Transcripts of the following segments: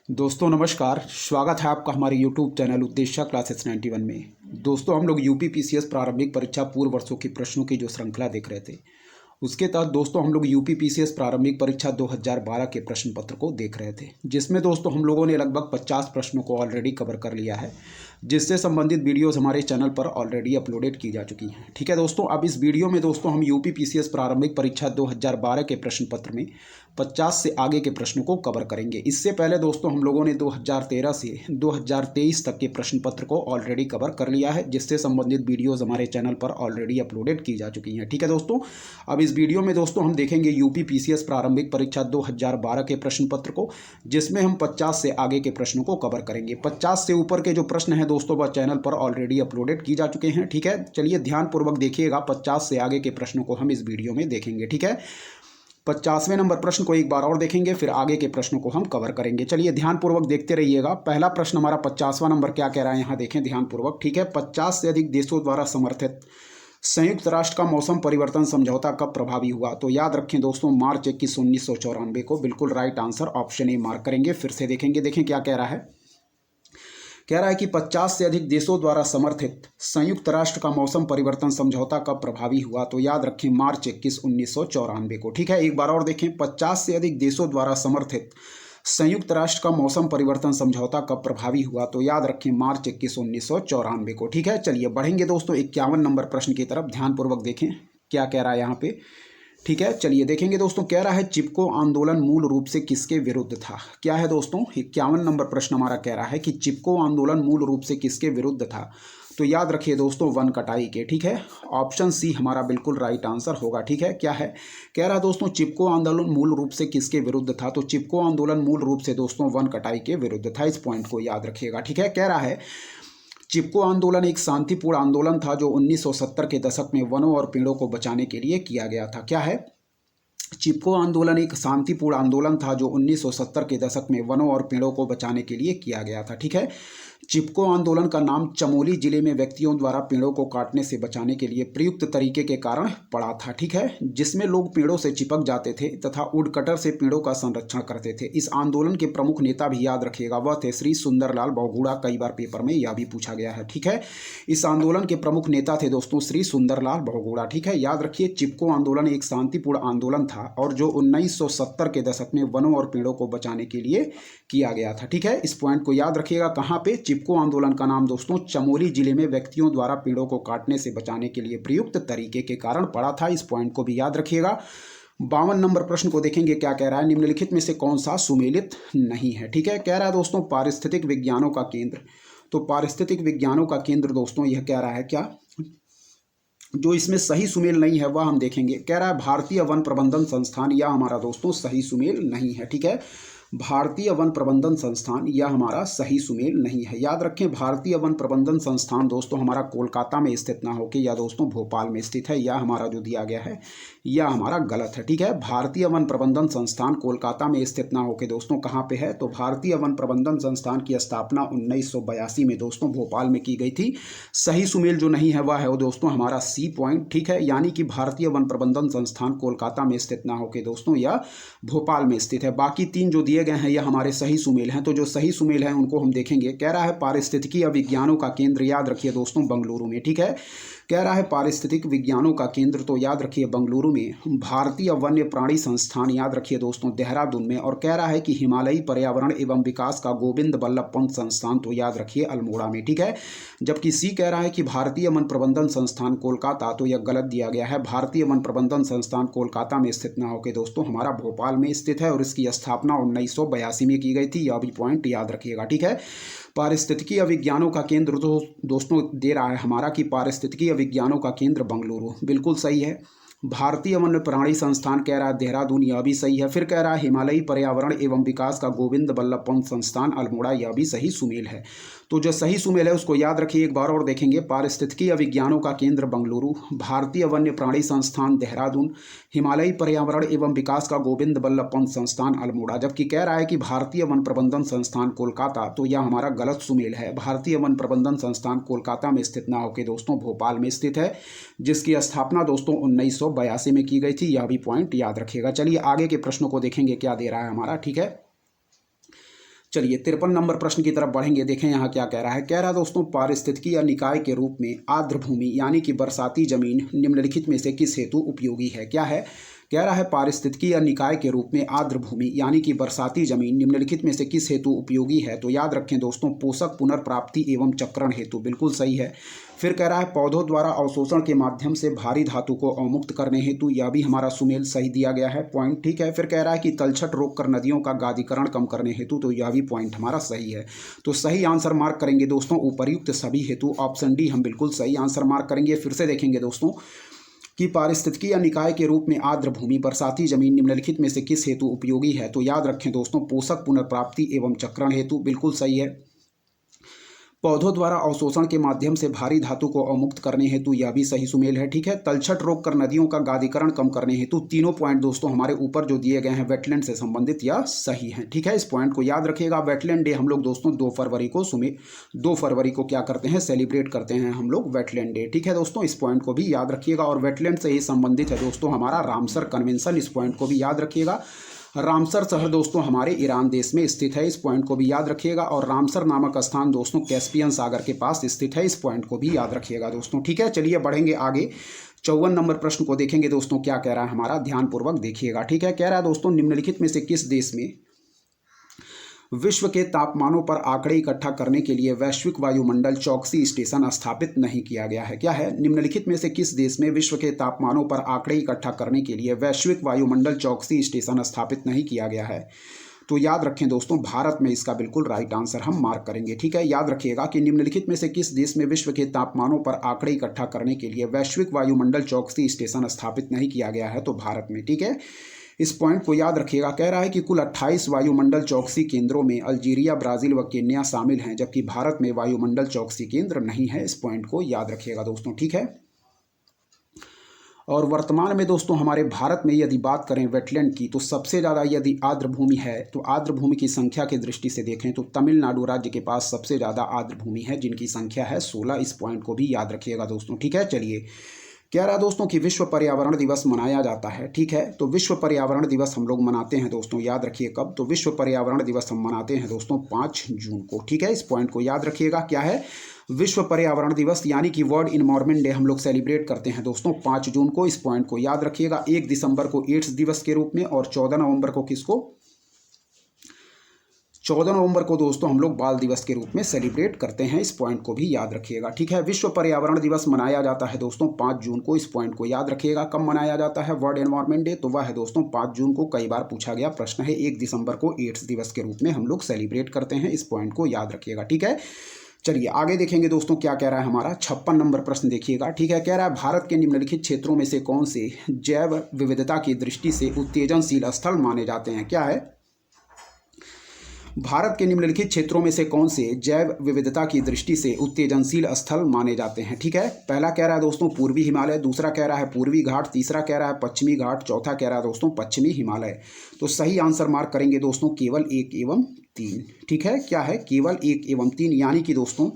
दोस्तों नमस्कार। स्वागत है आपका हमारे YouTube चैनल उद्देश्य क्लासेस 91 में। दोस्तों हम लोग यूपी पीसीएस प्रारंभिक परीक्षा पूर्व वर्षों की प्रश्नों की जो श्रृंखला देख रहे थे, उसके तहत दोस्तों हम लोग यूपी पीसीएस प्रारंभिक परीक्षा 2012 के प्रश्न पत्र को देख रहे थे, जिसमें दोस्तों हम लोगों ने लगभग 50 प्रश्नों को ऑलरेडी कवर कर लिया है, जिससे संबंधित वीडियोस हमारे चैनल पर ऑलरेडी अपलोडेड की जा चुकी हैं। ठीक है दोस्तों, अब इस वीडियो में दोस्तों हम यूपी पीसीएस प्रारंभिक परीक्षा 2012 के प्रश्न पत्र में 50 से आगे के प्रश्नों को कवर करेंगे। इससे पहले दोस्तों हम लोगों ने 2013 से 2023 तक के प्रश्न पत्र को ऑलरेडी कवर कर लिया है, जिससे संबंधित वीडियोस हमारे चैनल पर ऑलरेडी अपलोडेड की जा चुकी हैं। ठीक है दोस्तों, अब इस वीडियो में दोस्तों हम देखेंगे यूपी पीसीएस प्रारंभिक परीक्षा 2012 के प्रश्न पत्र को, जिसमें हम 50 से आगे के प्रश्नों को कवर करेंगे। 50 से ऊपर के जो प्रश्न हैं दोस्तों वह चैनल पर ऑलरेडी अपलोडेड की जा चुके हैं। ठीक है, चलिए ध्यानपूर्वक देखिएगा। 50 से आगे के प्रश्नों को हम इस वीडियो में देखेंगे। ठीक है, 50वें नंबर प्रश्न को एक बार और देखेंगे, फिर आगे के प्रश्नों को हम कवर करेंगे। चलिए ध्यानपूर्वक देखते रहिएगा। पहला प्रश्न हमारा 50वां नंबर क्या कह रहा है, यहाँ देखें ध्यानपूर्वक। ठीक है, 50 से अधिक देशों द्वारा समर्थित संयुक्त राष्ट्र का मौसम परिवर्तन समझौता कब प्रभावी हुआ? तो याद रखें दोस्तों, मार्च 21 1994 को। बिल्कुल right answer option A mark करेंगे। फिर से देखेंगे, देखें क्या कह रहा है। कह रहा है कि 50 से अधिक देशों द्वारा समर्थित संयुक्त राष्ट्र का मौसम परिवर्तन समझौता कब प्रभावी हुआ? तो याद रखें मार्च 21 1994 को। ठीक है, एक बार और देखें। 50 से अधिक देशों द्वारा समर्थित संयुक्त राष्ट्र का मौसम परिवर्तन समझौता कब प्रभावी हुआ? तो याद रखें मार्च 21 1994 को। ठीक है, चलिए बढ़ेंगे दोस्तों 51 नंबर प्रश्न की तरफ। ध्यानपूर्वक देखें क्या कह रहा है यहाँ पे। ठीक है, चलिए देखेंगे दोस्तों। कह रहा है चिपको आंदोलन मूल रूप से किसके विरुद्ध था? क्या है दोस्तों, 51 नंबर प्रश्न हमारा कह रहा है कि चिपको आंदोलन मूल रूप से किसके विरुद्ध था? तो याद रखिए दोस्तों, वन कटाई के। ठीक है, ऑप्शन सी हमारा बिल्कुल राइट आंसर होगा। ठीक है, क्या है, कह रहा है दोस्तों चिपको आंदोलन मूल रूप से किसके विरुद्ध था? तो चिपको आंदोलन मूल रूप से दोस्तों वन कटाई के विरुद्ध था। इस पॉइंट को याद रखिएगा। ठीक है, कह रहा है चिपको आंदोलन एक शांतिपूर्ण आंदोलन था जो 1970 के दशक में वनों और पेड़ों को बचाने के लिए किया गया था। क्या है, चिपको आंदोलन एक शांतिपूर्ण आंदोलन था जो 1970 के दशक में वनों और पेड़ों को बचाने के लिए किया गया था। ठीक है, चिपको आंदोलन का नाम चमोली जिले में व्यक्तियों द्वारा पेड़ों को काटने से बचाने के लिए प्रयुक्त तरीके के कारण पड़ा था। ठीक है, जिसमें लोग पेड़ों से चिपक जाते थे तथा वुडकटर से पेड़ों का संरक्षण करते थे। इस आंदोलन के प्रमुख नेता भी याद रखिएगा, वह थे श्री सुंदरलाल बहुगुणा। कई बार पेपर में यह भी पूछा गया है। ठीक है, इस आंदोलन के प्रमुख नेता थे दोस्तों श्री सुंदरलाल बहुगुणा। ठीक है, याद रखिए चिपको आंदोलन एक शांतिपूर्ण आंदोलन था और जो 1970 के दशक में वनों और पेड़ों को बचाने के लिए किया गया था। ठीक है, इस पॉइंट को याद रखिएगा। कहाँ पे? चिपको आंदोलन का नाम दोस्तों चमोली जिले में व्यक्तियों द्वारा पेड़ों को काटने से बचाने के लिए प्रयुक्त तरीके के कारण पड़ा था। इस पॉइंट को भी याद रखिएगा। 52 नंबर प्रश्न को देखेंगे क्या कह रहा है। निम्नलिखित में से कौन सा सुमेलित नहीं है? ठीक है, कह रहा है दोस्तों पारिस्थितिक विज्ञानों का केंद्र। तो पारिस्थितिक विज्ञानों का केंद्र दोस्तों यह कह रहा है क्या, जो इसमें सही सुमेल नहीं है वह हम देखेंगे। कह रहा है भारतीय वन प्रबंधन संस्थान, यह हमारा दोस्तों सही सुमेल नहीं है। ठीक है, भारतीय वन प्रबंधन संस्थान यह हमारा सही सुमेल नहीं है। याद रखें भारतीय वन प्रबंधन संस्थान दोस्तों हमारा कोलकाता में स्थित ना होकर या दोस्तों भोपाल में स्थित है। यह हमारा जो दिया गया है यह हमारा गलत है। ठीक है, भारतीय वन प्रबंधन संस्थान कोलकाता में स्थित ना होकर दोस्तों कहाँ पे है? तो भारतीय वन प्रबंधन संस्थान की स्थापना 1982 में दोस्तों भोपाल में की गई थी। सही सुमेल जो नहीं है वह है दोस्तों हमारा सी पॉइंट। ठीक है, यानी कि भारतीय वन प्रबंधन संस्थान कोलकाता में स्थित ना होकर दोस्तों यह भोपाल में स्थित है। बाकी तीन जो दिए गए हैं यह हमारे सही सुमेल हैं। तो जो सही सुमेल हैं उनको हम देखेंगे। कह रहा है पारिस्थितिकी विज्ञानों का केंद्र, याद रखिए दोस्तों बंगलुरु में। ठीक है, कह रहा है पारिस्थितिक विज्ञानों का केंद्र, तो याद रखिए बंगलुरु में। भारतीय वन्य प्राणी संस्थान याद रखिए दोस्तों देहरादून में। और कह रहा है कि हिमालयी पर्यावरण एवं विकास का गोविंद बल्लभ पंत संस्थान, तो याद रखिए अल्मोड़ा में। ठीक है, जबकि सी कह रहा है कि भारतीय वन प्रबंधन संस्थान कोलकाता, तो यह गलत दिया गया है। भारतीय वन प्रबंधन संस्थान कोलकाता में स्थित ना होकर दोस्तों हमारा भोपाल में स्थित है और इसकी स्थापना 1982 में की गई थी। यह भी पॉइंट याद रखिएगा। ठीक है, पारिस्थितिकी विज्ञानों का केंद्र तो दोस्तों दे रहा है हमारा कि पारिस्थितिकी विज्ञानों का केंद्र बंगलुरु, बिल्कुल सही है। भारतीय वन्य प्राणी संस्थान कह रहा है देहरादून, यह भी सही है। फिर कह रहा है हिमालयी पर्यावरण एवं विकास का गोविंद बल्लभ पंत संस्थान अल्मोड़ा, यह भी सही सुमेल है। तो जो सही सुमेल है उसको याद रखिए। एक बार और देखेंगे, पारिस्थितिकी विज्ञानों का केंद्र बंगलुरु, भारतीय वन्य प्राणी संस्थान देहरादून, हिमालयी पर्यावरण एवं विकास का गोविंद बल्लभ पंत संस्थान अल्मोड़ा। जबकि कह रहा है कि भारतीय वन प्रबंधन संस्थान कोलकाता, तो यह हमारा गलत सुमेल है। भारतीय वन प्रबंधन संस्थान कोलकाता में स्थित ना होकर दोस्तों भोपाल में स्थित है, जिसकी स्थापना दोस्तों 1982 में की गई थी। यह भी पॉइंट याद रखिएगा। चलिए आगे के प्रश्नों को देखेंगे क्या दे रहा है हमारा। ठीक है, चलिए 53 नंबर प्रश्न की तरफ बढ़ेंगे। देखें यहाँ क्या कह रहा है। कह रहा है दोस्तों, पारिस्थितिकी या निकाय के रूप में आर्द्र भूमि यानी कि बरसाती जमीन निम्नलिखित में से किस हेतु उपयोगी है। क्या है, कह रहा है पारिस्थितिकी या निकाय के रूप में आर्द्र भूमि यानी कि बरसाती जमीन निम्नलिखित में से किस हेतु उपयोगी है। तो याद रखें दोस्तों, पोषक पुनर्प्राप्ति एवं चक्रण हेतु, बिल्कुल सही है। फिर कह रहा है पौधों द्वारा अवशोषण के माध्यम से भारी धातु को अवमुक्त करने हेतु, यह भी हमारा सुमेल सही दिया गया है पॉइंट, ठीक है। फिर कह रहा है कि तलछट रोककर नदियों का गादीकरण कम करने हेतु, तो यह भी पॉइंट हमारा सही है। तो सही आंसर मार्क करेंगे दोस्तों उपर्युक्त सभी हेतु, ऑप्शन डी हम बिल्कुल सही आंसर मार्क करेंगे। फिर से देखेंगे दोस्तों कि पारिस्थितिकी या निकाय के रूप में आर्द्र भूमि बरसाती जमीन निम्नलिखित में से किस हेतु उपयोगी है। तो याद रखें दोस्तों, पोषक पुनर्प्राप्ति एवं चक्रण हेतु, बिल्कुल सही है। पौधों द्वारा अवशोषण के माध्यम से भारी धातु को अवमुक्त करने हेतु, यह भी सही सुमेल है, ठीक है। तलछट रोककर नदियों का गादीकरण कम करने हेतु, तीनों पॉइंट दोस्तों हमारे ऊपर जो दिए गए हैं वेटलैंड से संबंधित, यह सही है, ठीक है। इस पॉइंट को याद रखिएगा। वेटलैंड डे हम लोग दोस्तों 2 फरवरी को क्या करते हैं, सेलिब्रेट करते हैं हम लोग वेटलैंड डे, ठीक है दोस्तों। इस पॉइंट को भी याद रखिएगा। और वेटलैंड से ही संबंधित है दोस्तों हमारा रामसर कन्वेंशन, इस पॉइंट को भी याद रखिएगा। रामसर शहर दोस्तों हमारे ईरान देश में स्थित है, इस पॉइंट को भी याद रखिएगा। और रामसर नामक स्थान दोस्तों कैस्पियन सागर के पास स्थित है, इस पॉइंट को भी याद रखिएगा दोस्तों, ठीक है। चलिए बढ़ेंगे आगे। 54 नंबर प्रश्न को देखेंगे दोस्तों, क्या कह रहा है हमारा, ध्यानपूर्वक देखिएगा, ठीक है। कह रहा है दोस्तों, निम्नलिखित में से किस देश में विश्व के तापमानों पर आंकड़े इकट्ठा करने के लिए वैश्विक वायुमंडल चौकसी स्टेशन स्थापित नहीं किया गया है। क्या है, निम्नलिखित में से किस देश में विश्व के तापमानों पर आंकड़े इकट्ठा करने के लिए वैश्विक वायुमंडल चौकसी स्टेशन स्थापित नहीं किया गया है। तो याद रखें दोस्तों, भारत में इसका बिल्कुल राइट आंसर हम मार्क करेंगे, ठीक है। याद रखिएगा कि निम्नलिखित में से किस देश में विश्व के तापमानों पर आंकड़े इकट्ठा करने के लिए वैश्विक वायुमंडल चौकसी स्टेशन स्थापित नहीं किया गया है, तो भारत में, ठीक है। इस पॉइंट को याद रखिएगा। कह रहा है कि कुल 28 वायुमंडल चौकसी केंद्रों में अल्जीरिया, ब्राजील व केन्या शामिल हैं, जबकि भारत में वायुमंडल चौकसी केंद्र नहीं है। इस पॉइंट को याद रखिएगा दोस्तों, ठीक है। और वर्तमान में दोस्तों हमारे भारत में यदि बात करें वेटलैंड की, तो सबसे ज़्यादा यदि आर्द्र भूमि है, तो आर्द्र भूमि की संख्या की दृष्टि से देखें तो तमिलनाडु राज्य के पास सबसे ज़्यादा आर्द्र भूमि है, जिनकी संख्या है 16। इस पॉइंट को भी याद रखिएगा दोस्तों, ठीक है। चलिए, कह रहा है दोस्तों कि विश्व पर्यावरण दिवस मनाया जाता है, ठीक है। तो विश्व पर्यावरण दिवस हम लोग मनाते हैं दोस्तों, याद रखिए कब, तो विश्व पर्यावरण दिवस हम मनाते हैं दोस्तों 5 जून को, ठीक है। इस पॉइंट को याद रखिएगा। क्या है, विश्व पर्यावरण दिवस यानी कि वर्ल्ड इन्वायरमेंट डे हम लोग सेलिब्रेट करते हैं दोस्तों 5 जून को। इस पॉइंट को याद रखिएगा। 1 दिसंबर को एड्स दिवस के रूप में, और 14 नवंबर को किसको, 14 नवंबर को दोस्तों हम लोग बाल दिवस के रूप में सेलिब्रेट करते हैं। इस पॉइंट को भी याद रखिएगा, ठीक है। विश्व पर्यावरण दिवस मनाया जाता है दोस्तों 5 जून को। इस पॉइंट को याद रखिएगा। कब मनाया जाता है वर्ल्ड एनवायरनमेंट डे, तो वह है दोस्तों 5 जून को। कई बार पूछा गया प्रश्न है। 1 दिसंबर को एड्स दिवस के रूप में हम लोग सेलिब्रेट करते हैं। इस पॉइंट को याद रखिएगा, ठीक है। चलिए आगे देखेंगे दोस्तों, क्या कह रहा है हमारा 56 नंबर प्रश्न देखिएगा, ठीक है। कह रहा है भारत के निम्नलिखित क्षेत्रों में से कौन से जैव विविधता की दृष्टि से उत्तेजनशील स्थल माने जाते हैं। क्या है, भारत के निम्नलिखित क्षेत्रों में से कौन से जैव विविधता की दृष्टि से उत्तेजनशील स्थल माने जाते हैं, ठीक है। पहला कह रहा है दोस्तों पूर्वी हिमालय, दूसरा कह रहा है पूर्वी घाट, तीसरा कह रहा है पश्चिमी घाट, चौथा कह रहा है दोस्तों पश्चिमी हिमालय। तो सही आंसर मार्क करेंगे दोस्तों केवल 1 एवं 3, ठीक है। क्या है, केवल 1 एवं 3, यानी कि दोस्तों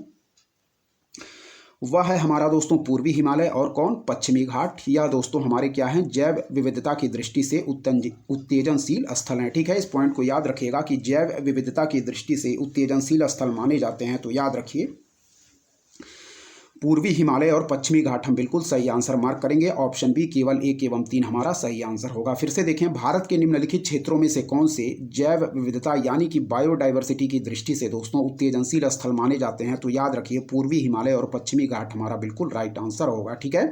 वह है हमारा दोस्तों पूर्वी हिमालय और कौन, पश्चिमी घाट। या दोस्तों हमारे क्या हैं, जैव विविधता की दृष्टि से उत्तेजनशील स्थल हैं, ठीक है। इस पॉइंट को याद रखिएगा कि जैव विविधता की दृष्टि से उत्तेजनशील स्थल माने जाते हैं। तो याद रखिए पूर्वी हिमालय और पश्चिमी घाट हम बिल्कुल सही आंसर मार्क करेंगे। ऑप्शन बी केवल 1 एवं 3 हमारा सही आंसर होगा। फिर से देखें, भारत के निम्नलिखित क्षेत्रों में से कौन से जैव विविधता यानी कि बायोडाइवर्सिटी की दृष्टि से दोस्तों उत्तेजनशील स्थल माने जाते हैं। तो याद रखिए पूर्वी हिमालय और पश्चिमी घाट हमारा बिल्कुल राइट आंसर होगा, ठीक है।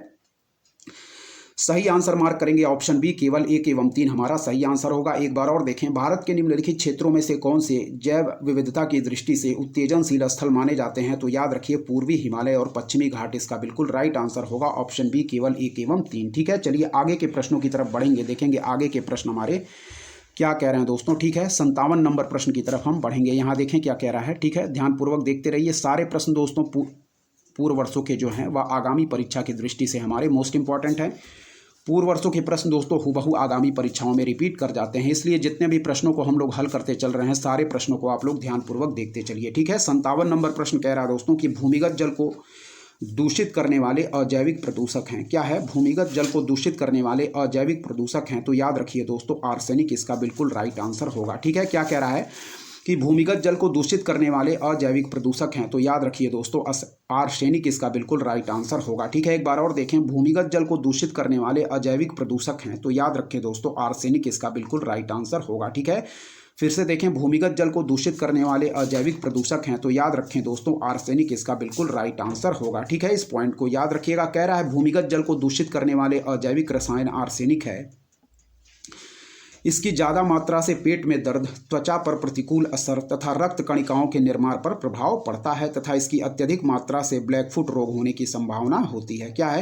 सही आंसर मार्क करेंगे ऑप्शन बी केवल 1 एवं 3 हमारा सही आंसर होगा। एक बार और देखें, भारत के निम्नलिखित क्षेत्रों में से कौन से जैव विविधता की दृष्टि से उत्तेजनशील स्थल माने जाते हैं। तो याद रखिए पूर्वी हिमालय और पश्चिमी घाट इसका बिल्कुल राइट आंसर होगा। ऑप्शन बी केवल 1 एवं 3, ठीक है। चलिए आगे के प्रश्नों की तरफ बढ़ेंगे, देखेंगे आगे के प्रश्न हमारे क्या कह रहे हैं दोस्तों, ठीक है। 57 नंबर प्रश्न की तरफ हम बढ़ेंगे। यहाँ देखें क्या कह रहा है, ठीक है। ध्यानपूर्वक देखते रहिए। सारे प्रश्न दोस्तों पूर्व वर्षों के जो हैं वह आगामी परीक्षा की दृष्टि से हमारे मोस्ट इंपॉर्टेंट हैं। पूर्व वर्षों के प्रश्न दोस्तों हुबहू आगामी परीक्षाओं में रिपीट कर जाते हैं, इसलिए जितने भी प्रश्नों को हम लोग हल करते चल रहे हैं सारे प्रश्नों को आप लोग ध्यानपूर्वक देखते चलिए, ठीक है। 57 नंबर प्रश्न कह रहा है दोस्तों कि भूमिगत जल को दूषित करने वाले अजैविक प्रदूषक हैं। क्या है, भूमिगत जल को दूषित करने वाले अजैविक प्रदूषक हैं। तो याद रखिए दोस्तों आर्सेनिक इसका बिल्कुल राइट आंसर होगा, ठीक है। क्या कह रहा है, कि भूमिगत जल को दूषित करने वाले अजैविक प्रदूषक हैं, तो याद रखिए दोस्तों आर्सेनिक इसका बिल्कुल राइट आंसर होगा। ठीक है, एक बार और देखें, भूमिगत जल को दूषित करने वाले अजैविक प्रदूषक हैं, तो याद रखें दोस्तों आर्सेनिक इसका बिल्कुल राइट आंसर होगा। ठीक है, फिर से देखें, भूमिगत जल को दूषित करने वाले अजैविक प्रदूषक हैं, तो याद रखें दोस्तों आर्सेनिक इसका बिल्कुल राइट आंसर होगा। ठीक है, इस पॉइंट को याद रखिएगा। कह रहा है भूमिगत जल को दूषित करने वाले अजैविक रसायन आर्सेनिक है। इसकी ज़्यादा मात्रा से पेट में दर्द, त्वचा पर प्रतिकूल असर तथा रक्त कणिकाओं के निर्माण पर प्रभाव पड़ता है तथा इसकी अत्यधिक मात्रा से ब्लैकफुट रोग होने की संभावना होती है। क्या है?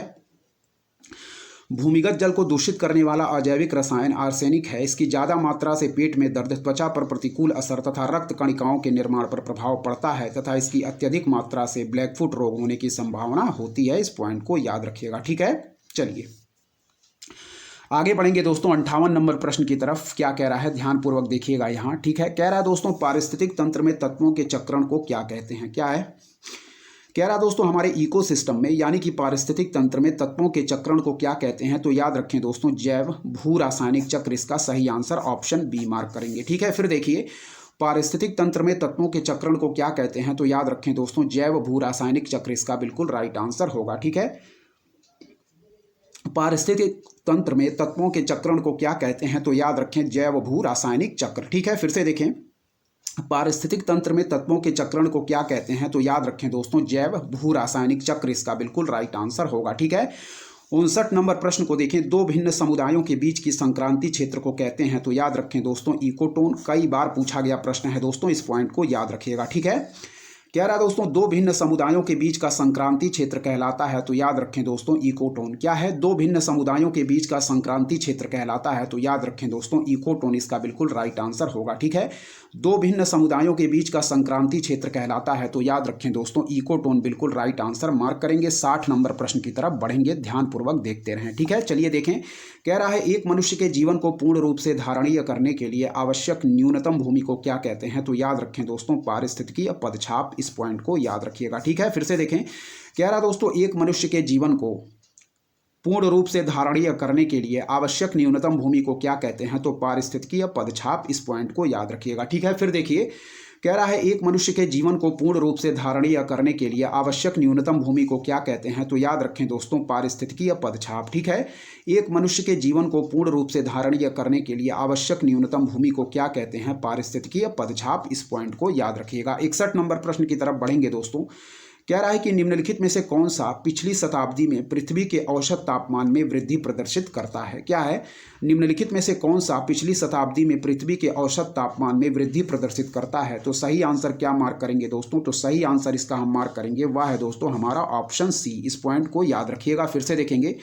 भूमिगत जल को दूषित करने वाला अजैविक रसायन आर्सेनिक है। इसकी ज़्यादा मात्रा से पेट में दर्द, त्वचा पर प्रतिकूल असर तथा रक्त कणिकाओं के निर्माण पर प्रभाव पड़ता है तथा इसकी अत्यधिक मात्रा से ब्लैकफुट रोग होने की संभावना होती है। इस पॉइंट को याद रखिएगा। ठीक है, चलिए आगे बढ़ेंगे दोस्तों 58 नंबर प्रश्न की तरफ। क्या कह रहा है, ध्यानपूर्वक देखिएगा यहाँ। ठीक है, कह रहा है दोस्तों पारिस्थितिक तंत्र में तत्वों के चक्रण को क्या कहते हैं। क्या है? कह रहा है दोस्तों हमारे इकोसिस्टम में यानी कि पारिस्थितिक तंत्र में तत्वों के चक्रण को क्या कहते हैं, तो याद रखें दोस्तों जैव भू रासायनिक चक्र इसका सही आंसर ऑप्शन बी मार्क करेंगे। ठीक है, फिर देखिए पारिस्थितिक तंत्र में तत्वों के चक्रण को क्या कहते हैं, तो याद रखें दोस्तों जैव भू रासायनिक चक्र इसका बिल्कुल राइट आंसर होगा। ठीक है, पारिस्थितिक तंत्र में तत्वों के चक्रण को क्या कहते हैं, तो याद रखें जैव भू रासायनिक चक्र। ठीक है, फिर से देखें पारिस्थितिक तंत्र में तत्वों के चक्रण को क्या कहते हैं, तो याद रखें दोस्तों जैव भू रासायनिक चक्र इसका बिल्कुल राइट आंसर होगा। ठीक है, 59 नंबर प्रश्न को देखें, दो भिन्न समुदायों के बीच की संक्रांति क्षेत्र को कहते हैं, तो याद रखें दोस्तों इकोटोन। कई बार पूछा गया प्रश्न है दोस्तों, इस पॉइंट को याद रखिएगा। ठीक है, कह रहा है दोस्तों दो भिन्न समुदायों के बीच का संक्रांति क्षेत्र कहलाता है, तो याद रखें दोस्तों इकोटोन। क्या है? दो भिन्न समुदायों के बीच का संक्रांति क्षेत्र कहलाता है, तो याद रखें दोस्तों इकोटोन इसका बिल्कुल राइट आंसर होगा। ठीक है, दो भिन्न समुदायों के बीच का संक्रांति क्षेत्र कहलाता है, तो याद रखें दोस्तों इकोटोन बिल्कुल राइट आंसर मार्क करेंगे। 60 नंबर प्रश्न की तरफ बढ़ेंगे, ध्यानपूर्वक देखते रहें। ठीक है, चलिए देखें, कह रहा है एक मनुष्य के जीवन को पूर्ण रूप से धारणीय करने के लिए आवश्यक न्यूनतम भूमि को क्या कहते हैं, तो याद रखें दोस्तों पारिस्थितिकीय पदछाप। इस पॉइंट को याद रखिएगा। ठीक है, फिर से देखें, कह रहा दोस्तों एक मनुष्य के जीवन को पूर्ण रूप से धारणीय करने के लिए आवश्यक न्यूनतम भूमि को क्या कहते हैं, तो पारिस्थितिकीय पदछाप। इस पॉइंट को याद रखिएगा। ठीक है, फिर देखिए कह रहा है एक मनुष्य के जीवन को पूर्ण रूप से धारणीय करने के लिए आवश्यक न्यूनतम भूमि को क्या कहते हैं, तो याद रखें दोस्तों पारिस्थितिकीय पदछाप। ठीक है, एक मनुष्य के जीवन को पूर्ण रूप से धारणीय करने के लिए आवश्यक न्यूनतम भूमि को क्या कहते हैं, पारिस्थितिकीय पदछाप। इस पॉइंट को याद रखिएगा। 61 नंबर प्रश्न की तरफ बढ़ेंगे दोस्तों। कह रहा है कि निम्नलिखित में से कौन सा पिछली शताब्दी में पृथ्वी के औसत तापमान में वृद्धि प्रदर्शित करता है। क्या है? निम्नलिखित में से कौन सा पिछली शताब्दी में पृथ्वी के औसत तापमान में वृद्धि प्रदर्शित करता है, तो सही आंसर क्या मार्क करेंगे दोस्तों, तो सही आंसर इसका हम मार्क करेंगे वह है दोस्तों हमारा ऑप्शन सी। इस पॉइंट को याद रखिएगा। फिर से देखेंगे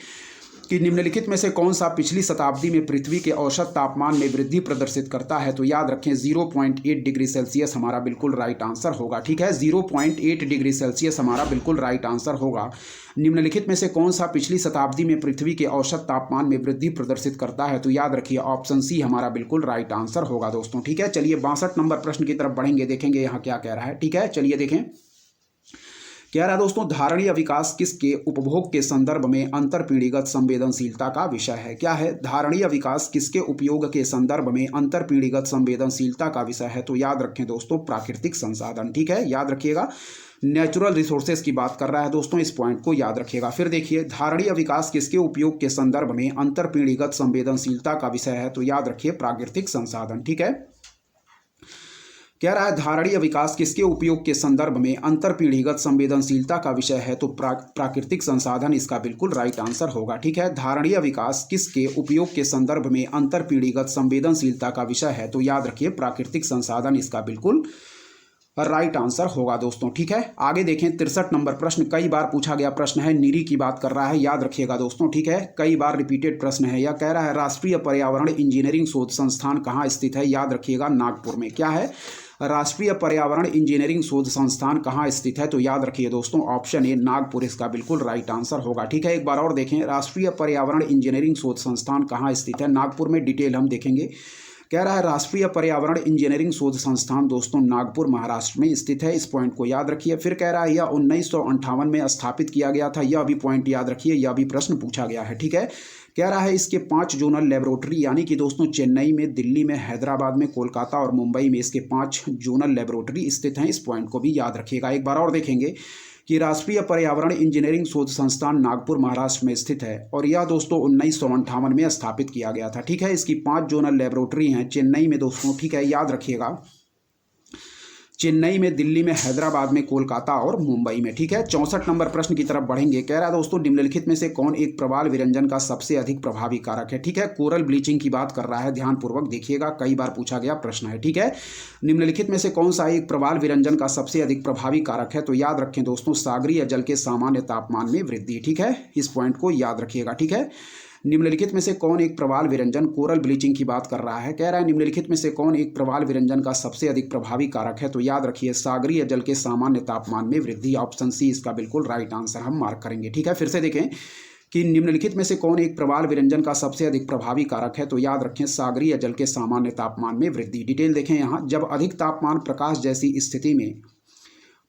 कि निम्नलिखित में से कौन सा पिछली शताब्दी में पृथ्वी के औसत तापमान में वृद्धि प्रदर्शित करता है, तो याद रखें 0.8 डिग्री सेल्सियस हमारा बिल्कुल राइट आंसर होगा। ठीक है, 0.8 डिग्री सेल्सियस हमारा बिल्कुल राइट आंसर होगा। निम्नलिखित में से कौन सा पिछली शताब्दी में पृथ्वी के औसत तापमान में वृद्धि प्रदर्शित करता है, तो याद रखिए ऑप्शन सी हमारा बिल्कुल राइट आंसर होगा दोस्तों। ठीक है, चलिए 62 नंबर प्रश्न की तरफ बढ़ेंगे, देखेंगे यहाँ क्या कह रहा है। ठीक है, चलिए देखें, कह रहा है दोस्तों धारणीय विकास किसके उपभोग के संदर्भ में अंतरपीढ़ीगत संवेदनशीलता का विषय है। क्या है? धारणीय विकास किसके उपयोग के संदर्भ में अंतरपीढ़ीगत संवेदनशीलता का विषय है, तो याद रखें दोस्तों प्राकृतिक संसाधन। ठीक है, याद रखिएगा नेचुरल रिसोर्सेज की बात कर रहा है दोस्तों, इस पॉइंट को याद रखिएगा। फिर देखिए धारणीय विकास किसके उपयोग के संदर्भ में अंतरपीढ़ीगत संवेदनशीलता का विषय है, तो याद रखिए प्राकृतिक संसाधन। ठीक है, कह रहा है धारणीय विकास किसके उपयोग के संदर्भ में अंतरपीढ़ीगत संवेदनशीलता का विषय है, तो प्राकृतिक संसाधन इसका बिल्कुल राइट आंसर होगा। ठीक है, धारणीय विकास किसके उपयोग के संदर्भ में अंतरपीढ़ीगत संवेदनशीलता का विषय है, तो याद रखिए प्राकृतिक संसाधन इसका बिल्कुल राइट आंसर होगा दोस्तों। ठीक है, आगे देखें 63 नंबर प्रश्न। कई बार पूछा गया प्रश्न है, नीरी की बात कर रहा है, याद रखिएगा दोस्तों। ठीक है, कई बार रिपीटेड प्रश्न है। यह कह रहा है राष्ट्रीय पर्यावरण इंजीनियरिंग शोध संस्थान कहाँ स्थित है, याद रखिएगा नागपुर में। क्या है? राष्ट्रीय पर्यावरण इंजीनियरिंग शोध संस्थान कहाँ स्थित है, तो याद रखिए दोस्तों ऑप्शन ए नागपुर इसका बिल्कुल राइट आंसर होगा। ठीक है, एक बार और देखें राष्ट्रीय पर्यावरण इंजीनियरिंग शोध संस्थान कहाँ स्थित है, नागपुर में। डिटेल हम देखेंगे। कह रहा है राष्ट्रीय पर्यावरण इंजीनियरिंग शोध संस्थान दोस्तों नागपुर महाराष्ट्र में स्थित है। इस पॉइंट को याद रखिए। फिर कह रहा है यह 1958 में स्थापित किया गया था, यह भी पॉइंट याद रखिए, यह भी प्रश्न पूछा गया है। ठीक है, कह रहा है इसके 5 जोनल लेबोरेटरी यानी कि दोस्तों चेन्नई में, दिल्ली में, हैदराबाद में, कोलकाता और मुंबई में इसके 5 जोनल लेबोरेटरी स्थित हैं। इस पॉइंट को भी याद रखिएगा। एक बार और देखेंगे कि राष्ट्रीय पर्यावरण इंजीनियरिंग शोध संस्थान नागपुर महाराष्ट्र में स्थित है और यह दोस्तों 1958 में स्थापित किया गया था। ठीक है, इसकी 5 जोनल लेबोरेटरी हैं चेन्नई में दोस्तों। ठीक है, याद रखिएगा, चेन्नई में, दिल्ली में, हैदराबाद में, कोलकाता और मुंबई में। ठीक है, 64 नंबर प्रश्न की तरफ बढ़ेंगे। कह रहा है दोस्तों निम्नलिखित में से कौन एक प्रवाल विरंजन का सबसे अधिक प्रभावी कारक है। ठीक है, कोरल ब्लीचिंग की बात कर रहा है, ध्यानपूर्वक देखिएगा, कई बार पूछा गया प्रश्न है। ठीक है, निम्नलिखित में से कौन सा एक प्रवाल विरंजन का सबसे अधिक प्रभावी कारक है, तो याद रखें दोस्तों सागरीय जल के सामान्य तापमान में वृद्धि। ठीक है, इस पॉइंट को याद रखिएगा। ठीक है, निम्नलिखित में से कौन एक प्रवाल विरंजन, कोरल ब्लीचिंग की बात कर रहा है, कह रहा है निम्नलिखित में से कौन एक प्रवाल विरंजन का सबसे अधिक प्रभावी कारक है, तो याद रखिए सागरीय जल के सामान्य तापमान में वृद्धि। ऑप्शन सी इसका बिल्कुल राइट आंसर हम मार्क करेंगे। ठीक है, फिर से देखें कि निम्नलिखित में से कौन एक प्रवाल विरंजन का सबसे अधिक प्रभावी कारक है, तो याद रखें सागरीय जल के सामान्य तापमान में वृद्धि। डिटेल देखें यहाँ, जब अधिक तापमान प्रकाश जैसी स्थिति में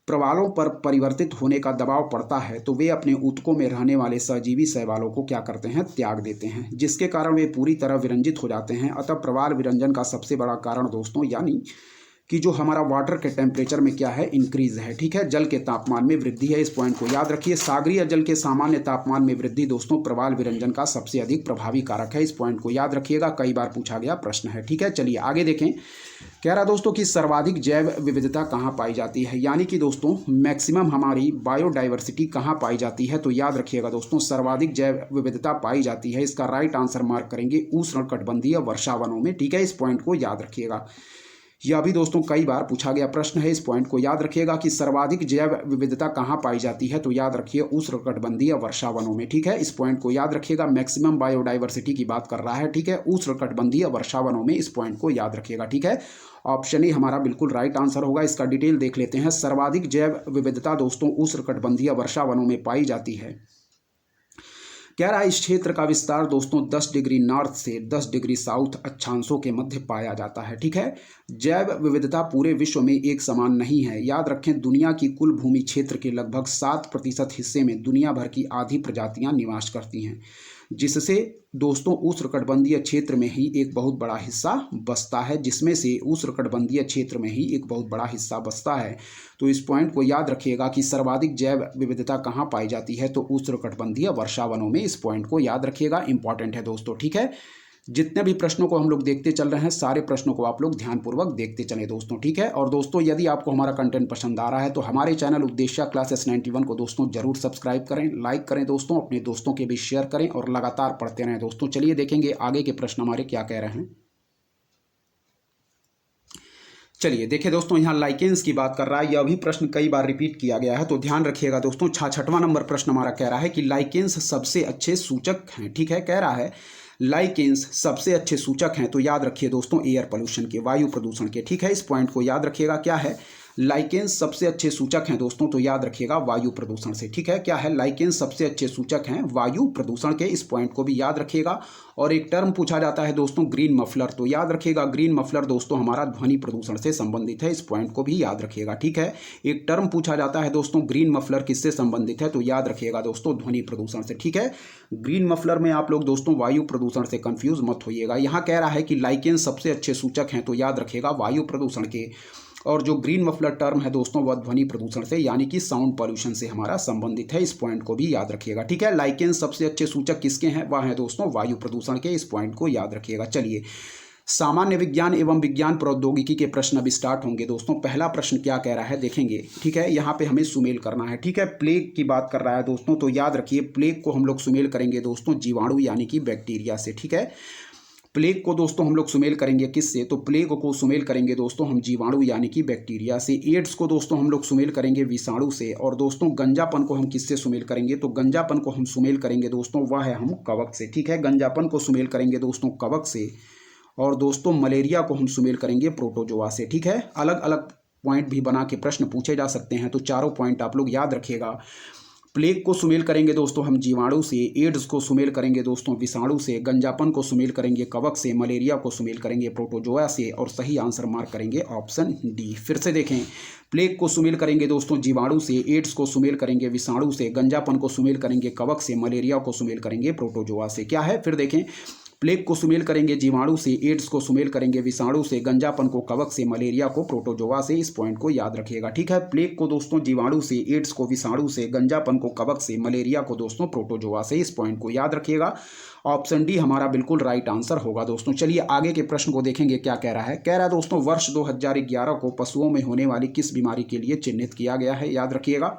प्रवालों पर परिवर्तित होने का दबाव पड़ता है तो वे अपने ऊतकों में रहने वाले सहजीवी शैवालों को क्या करते हैं, त्याग देते हैं, जिसके कारण वे पूरी तरह विरंजित हो जाते हैं। अतः प्रवाल विरंजन का सबसे बड़ा कारण दोस्तों यानी कि जो हमारा वाटर के टेम्परेचर में क्या है, इंक्रीज है। ठीक है, जल के तापमान में वृद्धि है। इस पॉइंट को याद रखिए, सागरीय जल के सामान्य तापमान में वृद्धि दोस्तों प्रवाल विरंजन का सबसे अधिक प्रभावी कारक है। इस पॉइंट को याद रखिएगा, कई बार पूछा गया प्रश्न है। ठीक है, चलिए आगे देखें। कह रहा दोस्तों कि सर्वाधिक जैव विविधता कहाँ पाई जाती है, यानी कि दोस्तों मैक्सिमम हमारी बायोडाइवर्सिटी कहाँ पाई जाती है, तो याद रखिएगा दोस्तों सर्वाधिक जैव विविधता पाई जाती है। इसका राइट आंसर मार्क करेंगे उष्णकटिबंधीय वर्षावनों में। ठीक है, इस पॉइंट को याद रखिएगा, यह भी दोस्तों कई बार पूछा गया प्रश्न है। इस पॉइंट को याद रखिएगा कि सर्वाधिक जैव विविधता कहाँ पाई जाती है, तो याद रखिए उष्णकटिबंधीय वर्षावनों में। ठीक है, इस पॉइंट को याद रखिएगा, मैक्सिमम बायोडाइवर्सिटी की बात कर रहा है। ठीक है, उष्णकटिबंधीय वर्षावनों में, इस पॉइंट को याद रखिएगा। ठीक है, ऑप्शन ही हमारा बिल्कुल राइट आंसर होगा। इसका डिटेल देख लेते हैं। सर्वाधिक जैव विविधता दोस्तों उष्णकटिबंधीय वर्षावनों में पाई जाती है। कह रहा है इस क्षेत्र का विस्तार दोस्तों 10 डिग्री नॉर्थ से 10 डिग्री साउथ अक्षांशों के मध्य पाया जाता है। ठीक है, जैव विविधता पूरे विश्व में एक समान नहीं है। याद रखें दुनिया की कुल भूमि क्षेत्र के लगभग 7% हिस्से में दुनिया भर की आधी प्रजातियां निवास करती हैं, जिससे दोस्तों उष्णकटिबंधीय क्षेत्र में ही एक बहुत बड़ा हिस्सा बसता है, जिसमें से उष्णकटिबंधीय क्षेत्र में ही एक बहुत बड़ा हिस्सा बसता है। तो इस पॉइंट को याद रखिएगा कि सर्वाधिक जैव विविधता कहाँ पाई जाती है, तो उष्णकटिबंधीय वर्षावनों में। इस पॉइंट को याद रखिएगा, इंपॉर्टेंट है दोस्तों। ठीक है, जितने भी प्रश्नों को हम लोग देखते चल रहे हैं सारे प्रश्नों को आप लोग ध्यानपूर्वक देखते चलें दोस्तों। ठीक है, और दोस्तों यदि आपको हमारा कंटेंट पसंद आ रहा है तो हमारे चैनल उद्देश्य क्लासेस 91 को दोस्तों जरूर सब्सक्राइब करें, लाइक करें दोस्तों, अपने दोस्तों के भी शेयर करें और लगातार पढ़ते रहें दोस्तों। चलिए देखेंगे आगे के प्रश्न हमारे क्या कह रहे हैं। चलिए देखिए दोस्तों, यहाँ लाइकेंस की बात कर रहा है, यह भी प्रश्न कई बार रिपीट किया गया है, तो ध्यान रखिएगा दोस्तों। 66वां नंबर प्रश्न हमारा कह रहा है कि लाइकेंस सबसे अच्छे सूचक हैं। ठीक है, कह रहा है लाइकेंस सबसे अच्छे सूचक हैं, तो याद रखिए दोस्तों एयर पोल्यूशन के, वायु प्रदूषण के। ठीक है, इस पॉइंट को याद रखिएगा, क्या है लाइकेंस सबसे अच्छे सूचक हैं दोस्तों, तो याद रखिएगा वायु प्रदूषण से। ठीक है, क्या है लाइकेंस सबसे अच्छे सूचक हैं वायु प्रदूषण के, इस पॉइंट को भी याद रखिएगा। और एक टर्म पूछा जाता है दोस्तों ग्रीन मफलर, तो याद रखिएगा ग्रीन मफलर दोस्तों हमारा ध्वनि प्रदूषण से संबंधित है, इस पॉइंट को भी याद रखिएगा। ठीक है, एक टर्म पूछा जाता है दोस्तों ग्रीन मफलर किससे संबंधित है, तो याद रखिएगा दोस्तों ध्वनि प्रदूषण से। ठीक है, ग्रीन मफलर में आप लोग दोस्तों वायु प्रदूषण से कंफ्यूज मत होइएगा। यहाँ कह रहा है कि लाइकेंस सबसे अच्छे सूचक हैं, तो याद रखिएगा वायु प्रदूषण के, और जो ग्रीन मफलर टर्म है दोस्तों वह ध्वनि प्रदूषण से यानी कि साउंड पॉल्यूशन से हमारा संबंधित है, इस पॉइंट को भी याद रखिएगा। ठीक है, लाइकेंस सबसे अच्छे सूचक किसके हैं, वह है दोस्तों वायु प्रदूषण के, इस पॉइंट को याद रखिएगा। चलिए सामान्य विज्ञान एवं विज्ञान प्रौद्योगिकी के प्रश्न अभी स्टार्ट होंगे दोस्तों। पहला प्रश्न क्या कह रहा है देखेंगे। ठीक है, यहाँ पे हमें सुमेल करना है। ठीक है, प्लेग की बात कर रहा है दोस्तों, तो याद रखिए प्लेग को हम लोग सुमेल करेंगे दोस्तों जीवाणु यानी कि बैक्टीरिया से। ठीक है, प्लेग को दोस्तों हम लोग सुमेल करेंगे किससे, तो प्लेग को सुमेल करेंगे दोस्तों हम जीवाणु यानी कि बैक्टीरिया से। एड्स को दोस्तों हम लोग सुमेल करेंगे विषाणु से। और दोस्तों गंजापन को हम किससे सुमेल करेंगे, तो गंजापन को हम सुमेल करेंगे दोस्तों वह है हम कवक से। ठीक है, गंजापन को सुमेल करेंगे दोस्तों कवक से। और दोस्तों मलेरिया को हम सुमेल करेंगे प्रोटोजोआ से। ठीक है, अलग अलग पॉइंट भी बना के प्रश्न पूछे जा सकते हैं, तो चारों पॉइंट आप लोग याद रखिएगा। प्लेग को सुमेल करेंगे दोस्तों हम जीवाणु से, एड्स को सुमेल करेंगे दोस्तों विषाणु से, गंजापन को सुमेल करेंगे कवक से, मलेरिया को सुमेल करेंगे प्रोटोजोआ से, और सही आंसर मार्क करेंगे ऑप्शन डी। फिर से देखें, प्लेग को सुमेल करेंगे दोस्तों जीवाणु से, एड्स को सुमेल करेंगे विषाणु से, गंजापन को सुमेल करेंगे कवक से, मलेरिया को सुमेल करेंगे प्रोटोजोआ से। क्या है, फिर देखें, प्लेग को सुमेल करेंगे जीवाणु से, एड्स को सुमेल करेंगे विषाणु से, गंजापन को कवक से, मलेरिया को प्रोटोजोआ से। इस पॉइंट को याद रखिएगा, ठीक है। प्लेग को दोस्तों जीवाणु से, एड्स को विषाणु से, गंजापन को कवक से, मलेरिया को दोस्तों प्रोटोजोआ से। इस पॉइंट को याद रखिएगा, ऑप्शन डी हमारा बिल्कुल राइट आंसर होगा दोस्तों। चलिए आगे के प्रश्न को देखेंगे क्या कह रहा है। कह रहा है दोस्तों वर्ष 2011 को पशुओं में होने वाली किस बीमारी के लिए चिन्हित किया गया है, याद रखिएगा।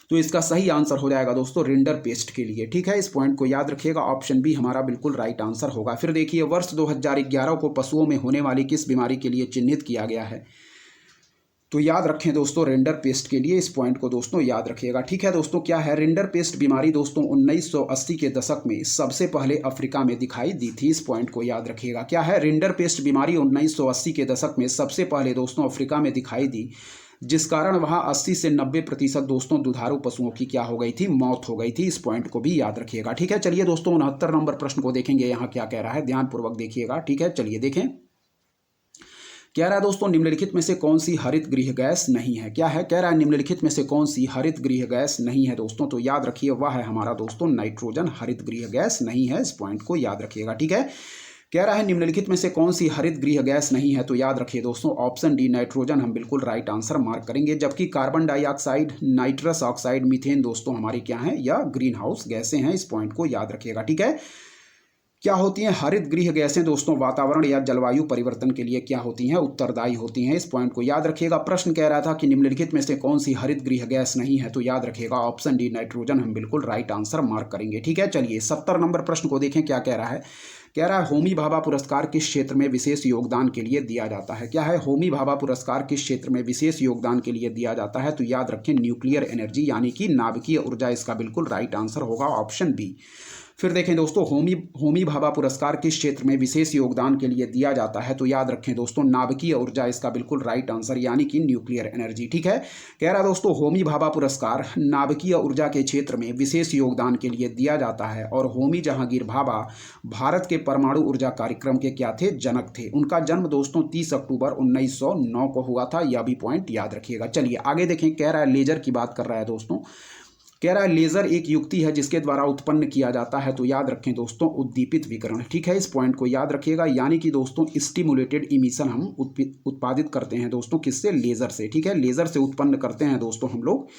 तो इसका सही आंसर हो जाएगा दोस्तों रिंडर पेस्ट के लिए, ठीक है। इस पॉइंट को याद रखिएगा, ऑप्शन बी हमारा बिल्कुल राइट आंसर होगा। फिर देखिए, वर्ष 2011 को पशुओं में होने वाली किस बीमारी के लिए चिन्हित किया गया है, तो याद रखें दोस्तों रिंडर पेस्ट के लिए। इस पॉइंट को दोस्तों याद रखिएगा, ठीक है दोस्तों। क्या है, रिंडर पेस्ट बीमारी दोस्तों 1980 के दशक में सबसे पहले अफ्रीका में दिखाई दी थी। इस पॉइंट को याद रखिएगा। क्या है, रिंडर पेस्ट बीमारी 1980 के दशक में सबसे पहले दोस्तों अफ्रीका में दिखाई दी, जिस कारण वहां 80 से 90% दोस्तों दुधारू पशुओं की क्या हो गई थी, मौत हो गई थी। इस पॉइंट को भी याद रखिएगा, ठीक है। चलिए दोस्तों 69 नंबर प्रश्न को देखेंगे, यहाँ क्या कह रहा है, ध्यानपूर्वक देखिएगा, ठीक है। चलिए देखें, कह रहा है दोस्तों निम्नलिखित में से कौन सी हरित गृह गैस नहीं है। क्या है, कह रहा है निम्नलिखित में से कौन सी हरित गृह गैस नहीं है दोस्तों, तो याद रखिए वह है हमारा दोस्तों नाइट्रोजन हरित गृह गैस नहीं है। इस पॉइंट को याद रखिएगा, ठीक है। कह रहा है निम्नलिखित में से कौन सी हरित गृह गैस नहीं है, तो याद रखिए दोस्तों ऑप्शन डी नाइट्रोजन हम बिल्कुल राइट आंसर मार्क करेंगे। जबकि carbon dioxide, nitrous oxide, methane दोस्तों हमारी क्या है, या ग्रीन हाउस गैसें हैं। इस पॉइंट को याद रखिएगा, ठीक है। क्या होती हैं हरित गृह गैसें दोस्तों, वातावरण या जलवायु परिवर्तन के लिए क्या होती हैं, उत्तरदायी होती हैं। इस पॉइंट को याद रखिएगा। प्रश्न कह रहा था कि निम्नलिखित में से कौन सी हरित गृह गैस नहीं है, तो याद रखिएगा ऑप्शन डी नाइट्रोजन हम बिल्कुल राइट आंसर मार्क करेंगे, ठीक है। चलिए 70 नंबर प्रश्न को देखें, क्या कह रहा है। कह रहा है होमी भाभा पुरस्कार किस क्षेत्र में विशेष योगदान के लिए दिया जाता है। क्या है, होमी भाभा पुरस्कार किस क्षेत्र में विशेष योगदान के लिए दिया जाता है, तो याद रखें न्यूक्लियर एनर्जी यानी कि नाभिकीय ऊर्जा। इसका बिल्कुल राइट आंसर होगा ऑप्शन बी। फिर देखें दोस्तों होमी भाभा पुरस्कार किस क्षेत्र में विशेष योगदान के लिए दिया जाता है, तो याद रखें दोस्तों नाभिकीय ऊर्जा। इसका बिल्कुल राइट आंसर यानी कि न्यूक्लियर एनर्जी, ठीक है। कह रहा दोस्तों होमी भाभा पुरस्कार नाभिकीय ऊर्जा के क्षेत्र में विशेष योगदान के लिए दिया जाता है, और होमी जहांगीर भाभा भारत के परमाणु ऊर्जा कार्यक्रम के क्या थे, जनक थे। उनका जन्म दोस्तों 30 अक्टूबर 1909 को हुआ था, यह भी पॉइंट याद रखिएगा। चलिए आगे देखें, कह रहा है लेजर की बात कर रहा है दोस्तों। कह रहा है लेजर एक युक्ति है जिसके द्वारा उत्पन्न किया जाता है, तो याद रखें दोस्तों उद्दीपित विकिरण, ठीक है। इस पॉइंट को याद रखिएगा, यानी कि दोस्तों स्टिमुलेटेड इमिशन हम उत्पादित करते हैं दोस्तों किससे, लेजर से, ठीक है। लेजर से उत्पन्न करते हैं दोस्तों हम लोग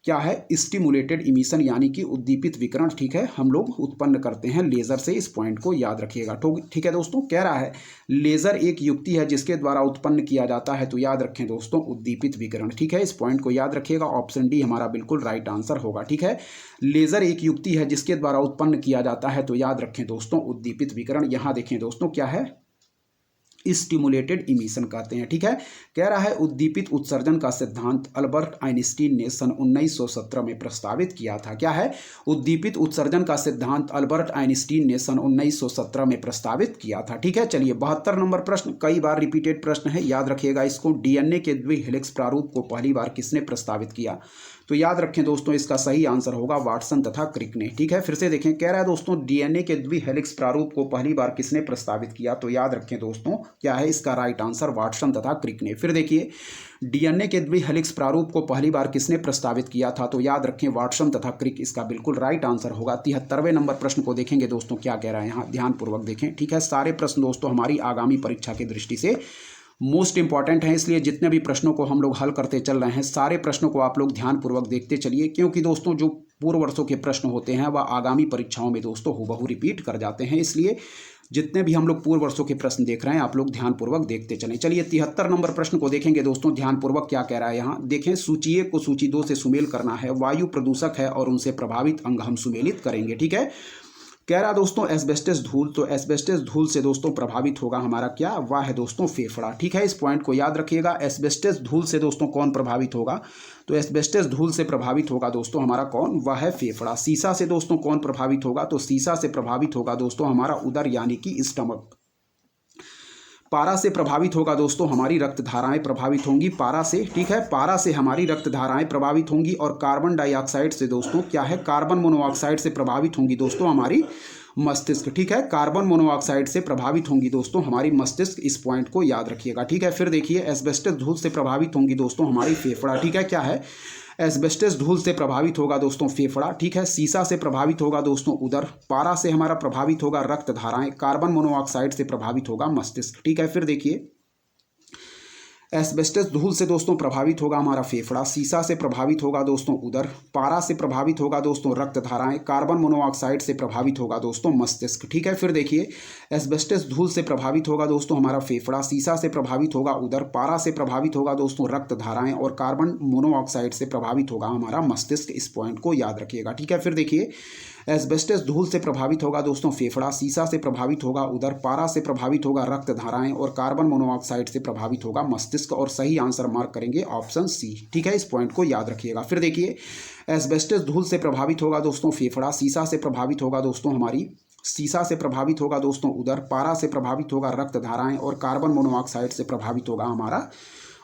क्या है, स्टिमुलेटेड इमिशन यानी कि उद्दीपित विकिरण, ठीक है, हम लोग उत्पन्न करते हैं लेजर से। इस पॉइंट को याद रखिएगा, ठीक है दोस्तों। कह रहा है लेजर एक युक्ति है जिसके द्वारा उत्पन्न किया जाता है, तो याद रखें दोस्तों उद्दीपित विकिरण, ठीक है। इस पॉइंट को याद रखिएगा, ऑप्शन डी हमारा बिल्कुल राइट आंसर होगा, ठीक है। लेजर एक युक्ति है जिसके द्वारा उत्पन्न किया जाता है, तो याद रखें दोस्तों उद्दीपित विकिरण। यहाँ देखें दोस्तों क्या है, स्टिमुलेटेड इमिशन कहते हैं, ठीक है। कह रहा है उद्दीपित उत्सर्जन का सिद्धांत अल्बर्ट आइंस्टीन ने सन 1917 में प्रस्तावित किया था। क्या है, उद्दीपित उत्सर्जन का सिद्धांत अल्बर्ट आइंस्टीन ने सन 1917 में प्रस्तावित किया था, ठीक है। चलिए 72 नंबर प्रश्न कई बार रिपीटेड प्रश्न है, याद रखिएगा इसको। डीएनए के द्विहेलिक्स प्रारूप को पहली बार किसने प्रस्तावित किया, तो याद रखें दोस्तों इसका सही आंसर होगा वाटसन तथा क्रिक ने, ठीक है। फिर से देखें, कह रहा है दोस्तों डीएनए के द्विहेलिक्स प्रारूप को पहली बार किसने प्रस्तावित किया, तो याद रखें दोस्तों क्या है इसका राइट आंसर, वाटसन तथा क्रिक ने। फिर देखिए डीएनए के द्विहेलिक्स प्रारूप को पहली बार किसने प्रस्तावित किया था, तो याद रखें वाटसन तथा क्रिक, इसका बिल्कुल राइट आंसर होगा। 73वें नंबर प्रश्न को देखेंगे दोस्तों, क्या कह रहा है यहाँ, ध्यानपूर्वक देखें, ठीक है। सारे प्रश्न दोस्तों हमारी आगामी परीक्षा की दृष्टि से मोस्ट इंपॉर्टेंट है, इसलिए जितने भी प्रश्नों को हम लोग हल करते चल रहे हैं सारे प्रश्नों को आप लोग ध्यानपूर्वक देखते चलिए, क्योंकि दोस्तों जो पूर्व वर्षों के प्रश्न होते हैं वह आगामी परीक्षाओं में दोस्तों हूबहू रिपीट कर जाते हैं, इसलिए जितने भी हम लोग पूर्व वर्षों के प्रश्न देख रहे हैं आप लोग ध्यानपूर्वक देखते चलें। चलिए 73 नंबर प्रश्न को देखेंगे दोस्तों, ध्यानपूर्वक क्या कह रहा है यहाँ देखें। सूची 1 को सूची 2 से सुमेल करना है, वायु प्रदूषक है और उनसे प्रभावित अंग हम सुमेलित करेंगे, ठीक है। कह रहा दोस्तों एस्बेस्टस धूल, तो एस्बेस्टस धूल से दोस्तों प्रभावित होगा हमारा क्या, वह है दोस्तों फेफड़ा, ठीक है। इस पॉइंट को याद रखिएगा, एस्बेस्टस धूल से दोस्तों कौन प्रभावित होगा, तो एस्बेस्टस धूल से प्रभावित होगा दोस्तों हमारा कौन, वह है फेफड़ा। सीसा से दोस्तों कौन प्रभावित होगा, तो सीसा से प्रभावित होगा दोस्तों हमारा उदर यानी कि स्टमक। पारा से प्रभावित होगा दोस्तों हमारी रक्त धाराएं प्रभावित होंगी, पारा से, ठीक है, पारा से हमारी रक्त धाराएं प्रभावित होंगी। और कार्बन डाइऑक्साइड से दोस्तों क्या है, कार्बन मोनोऑक्साइड से प्रभावित होंगी दोस्तों हमारी मस्तिष्क, ठीक है, कार्बन मोनोऑक्साइड से प्रभावित होंगी दोस्तों हमारी मस्तिष्क, इस पॉइंट को याद रखिएगा, ठीक है। फिर देखिए एस्बेस्टस धूल से प्रभावित होंगी दोस्तों हमारी फेफड़ा, ठीक है, क्या है, एस्बेस्टस धूल से प्रभावित होगा दोस्तों फेफड़ा, ठीक है। सीसा से प्रभावित होगा दोस्तों उदर, पारा से हमारा प्रभावित होगा रक्त धाराएं, कार्बन मोनोऑक्साइड से प्रभावित होगा मस्तिष्क, ठीक है। फिर देखिए एस्बेस्टस धूल से दोस्तों प्रभावित होगा हमारा फेफड़ा, सीसा से प्रभावित होगा दोस्तों उदर, पारा से प्रभावित होगा दोस्तों रक्त धाराएं, कार्बन मोनोऑक्साइड से प्रभावित होगा दोस्तों मस्तिष्क, ठीक है। फिर देखिए एस्बेस्टस धूल से प्रभावित होगा दोस्तों हमारा फेफड़ा, सीसा से प्रभावित होगा उदर, पारा से प्रभावित होगा दोस्तों रक्त धाराएं और कार्बन मोनोऑक्साइड से प्रभावित होगा हमारा मस्तिष्क, इस पॉइंट को याद रखिएगा, ठीक है। फिर देखिए एस्बेस्टस धूल से प्रभावित होगा दोस्तों फेफड़ा, सीसा से प्रभावित होगा उदर, पारा से प्रभावित होगा रक्त धाराएं और कार्बन मोनोऑक्साइड से प्रभावित होगा मस्तिष्क, और सही आंसर मार्क करेंगे ऑप्शन सी, ठीक है, इस पॉइंट को याद रखिएगा। फिर देखिए एस्बेस्टस धूल से प्रभावित होगा दोस्तों फेफड़ा, सीसा से प्रभावित होगा दोस्तों हमारी, सीसा से प्रभावित होगा दोस्तों उदर, पारा से प्रभावित होगा रक्त धाराएं और कार्बन मोनोऑक्साइड से प्रभावित होगा हमारा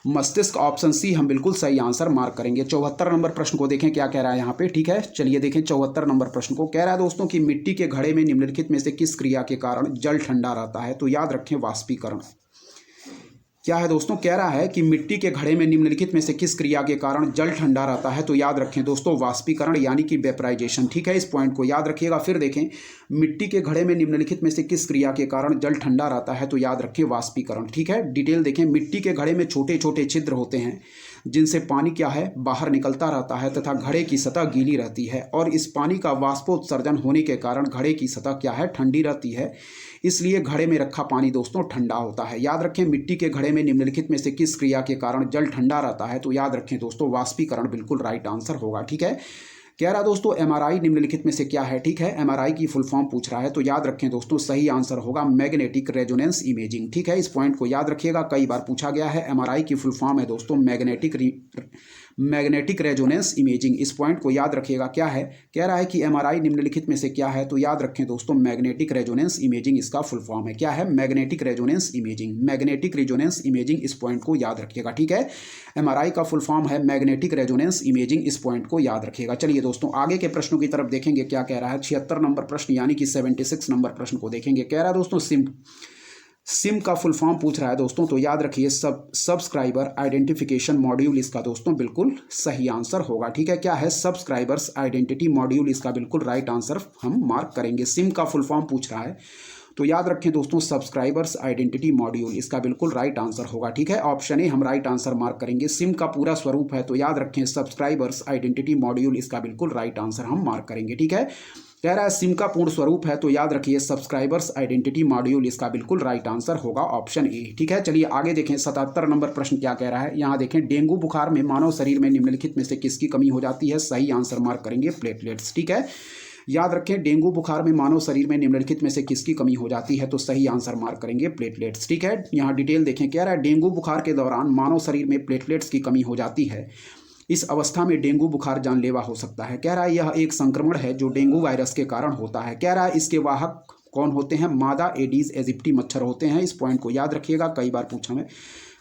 मस्तिष्क, ऑप्शन सी हम बिल्कुल सही आंसर मार्क करेंगे। 74 नंबर प्रश्न को देखें क्या कह रहा है यहाँ पे, ठीक है, चलिए देखें 74 नंबर प्रश्न को। कह रहा है दोस्तों कि मिट्टी के घड़े में निम्नलिखित में से किस क्रिया के कारण जल ठंडा रहता है, तो याद रखें वाष्पीकरण। क्या है दोस्तों, कह रहा है कि मिट्टी के घड़े में निम्नलिखित में से किस क्रिया के कारण जल ठंडा रहता है, तो याद रखें दोस्तों वाष्पीकरण यानी कि वेपराइजेशन, ठीक है, इस पॉइंट को याद रखिएगा। फिर देखें मिट्टी के घड़े में निम्नलिखित में से किस क्रिया के कारण जल ठंडा रहता है, तो याद रखें वाष्पीकरण, ठीक है। डिटेल देखें, मिट्टी के घड़े में छोटे छोटे छिद्र होते हैं जिनसे पानी क्या है बाहर निकलता रहता है तथा घड़े की सतह गीली रहती है, और इस पानी का वाष्पोत्सर्जन होने के कारण घड़े की सतह क्या है ठंडी रहती है, इसलिए घड़े में रखा पानी दोस्तों ठंडा होता है। याद रखें मिट्टी के घड़े में निम्नलिखित में से किस क्रिया के कारण जल ठंडा रहता है, तो याद रखें दोस्तों वाष्पीकरण बिल्कुल राइट आंसर होगा, ठीक है। कह रहा दोस्तों एमआरआई निम्नलिखित में से क्या है, ठीक है, एमआरआई की फुल फॉर्म पूछ रहा है, तो याद रखें दोस्तों सही आंसर होगा मैग्नेटिक रेजोनेंस इमेजिंग, ठीक है, इस पॉइंट को याद रखिएगा, कई बार पूछा गया है। एमआरआई की फुल फॉर्म है दोस्तों मैग्नेटिक रेजोनेंस इमेजिंग, इस पॉइंट को याद रखिएगा। क्या है, कह रहा है कि एमआरआई निम्नलिखित में से क्या है, तो याद रखें दोस्तों मैग्नेटिक रेजोनेंस इमेजिंग इसका फुल फॉर्म है। क्या है, magnetic resonance imaging, magnetic resonance imaging, इस पॉइंट को याद रखिएगा, ठीक है। एमआरआई का फुल फॉर्म है मैग्नेटिक रेजोनेंस इमेजिंग, इस पॉइंट को याद रखिएगा। चलिए दोस्तों आगे के प्रश्नों की तरफ देखेंगे क्या कह रहा है। 76 नंबर प्रश्न यानी कि 76 नंबर प्रश्न को देखेंगे। कह रहा है दोस्तों सिम का फुल फॉर्म पूछ रहा है दोस्तों, तो याद रखिए सब्सक्राइबर आइडेंटिफिकेशन मॉड्यूल इसका दोस्तों बिल्कुल सही आंसर होगा, ठीक है। क्या है, सब्सक्राइबर्स आइडेंटिटी मॉड्यूल इसका बिल्कुल राइट आंसर हम मार्क करेंगे। सिम का फुल फॉर्म पूछ रहा है तो याद रखें दोस्तों सब्सक्राइबर्स आइडेंटिटी मॉड्यूल इसका बिल्कुल राइट आंसर होगा, ठीक है। ऑप्शन ए हम राइट आंसर मार्क करेंगे। सिम का पूरा स्वरूप है तो याद रखें सब्सक्राइबर्स आइडेंटिटी मॉड्यूल इसका बिल्कुल राइट आंसर हम मार्क करेंगे, ठीक है। कह रहा है सिम का पूर्ण स्वरूप है तो याद रखिए सब्सक्राइबर्स आइडेंटिटी मॉड्यूल इसका बिल्कुल राइट आंसर होगा ऑप्शन ए, ठीक है। चलिए आगे देखें 77 नंबर प्रश्न क्या कह रहा है। यहाँ देखें डेंगू बुखार में मानव शरीर में निम्नलिखित में से किसकी कमी हो जाती है, सही आंसर मार्क करेंगे प्लेटलेट्स, ठीक है। याद रखें डेंगू बुखार में मानव शरीर में निम्नलिखित में से किसकी कमी हो जाती है, तो सही आंसर मार्क करेंगे प्लेटलेट्स, ठीक है। यहाँ डिटेल देखें, कह रहा है डेंगू बुखार के दौरान मानव शरीर में प्लेटलेट्स की कमी हो जाती है, इस अवस्था में डेंगू बुखार जानलेवा हो सकता है। कह रहा है यह एक संक्रमण है जो डेंगू वायरस के कारण होता है। कह रहा है इसके वाहक कौन होते हैं, मादा एडीज एजिप्टी मच्छर होते हैं, इस पॉइंट को याद रखिएगा, कई बार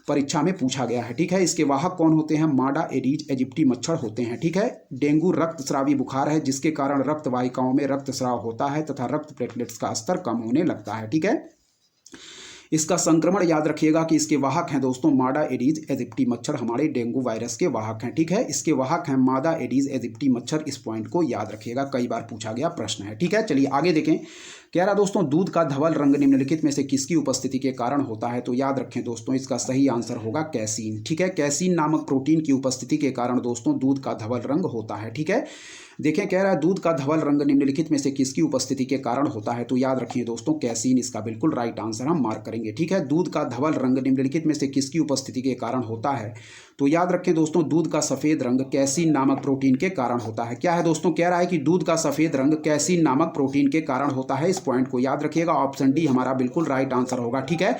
परीक्षा में पूछा गया है, ठीक है। इसके वाहक कौन होते हैं, मादा एडीज एजिप्टी मच्छर होते हैं, ठीक है। डेंगू रक्तस्रावी बुखार है जिसके कारण रक्त वाहिकाओं में रक्तस्राव होता है तथा रक्त प्लेटलेट्स का स्तर कम होने लगता है, ठीक है। इसका संक्रमण याद रखिएगा कि इसके वाहक हैं दोस्तों मादा एडीज एजिप्टी मच्छर, हमारे डेंगू वायरस के वाहक हैं, ठीक है। इसके वाहक हैं मादा एडीज एजिप्टी मच्छर, इस पॉइंट को याद रखिएगा, कई बार पूछा गया प्रश्न है, ठीक है। चलिए आगे देखें। कह रहा दोस्तों दूध का धवल रंग निम्नलिखित में से किसकी उपस्थिति के कारण होता है, तो याद रखें दोस्तों इसका सही आंसर होगा कैसीन, ठीक है। कैसीन नामक प्रोटीन की उपस्थिति के कारण दोस्तों दूध का धवल रंग होता है, ठीक है। देखें कह रहा है दूध का धवल रंग निम्नलिखित में से किसकी उपस्थिति के कारण होता है, तो याद रखिए दोस्तों कैसीन इसका बिल्कुल राइट आंसर हम मार्क करेंगे, ठीक है। दूध का धवल रंग निम्नलिखित में से किसकी उपस्थिति के कारण होता है, तो याद रखें दोस्तों दूध का सफेद रंग कैसीन नामक प्रोटीन के कारण होता है। क्या है दोस्तों, कह रहा है कि दूध का सफेद रंग कैसीन नामक प्रोटीन के कारण होता है, इस पॉइंट को याद रखिएगा, ऑप्शन डी हमारा बिल्कुल राइट आंसर होगा, ठीक है।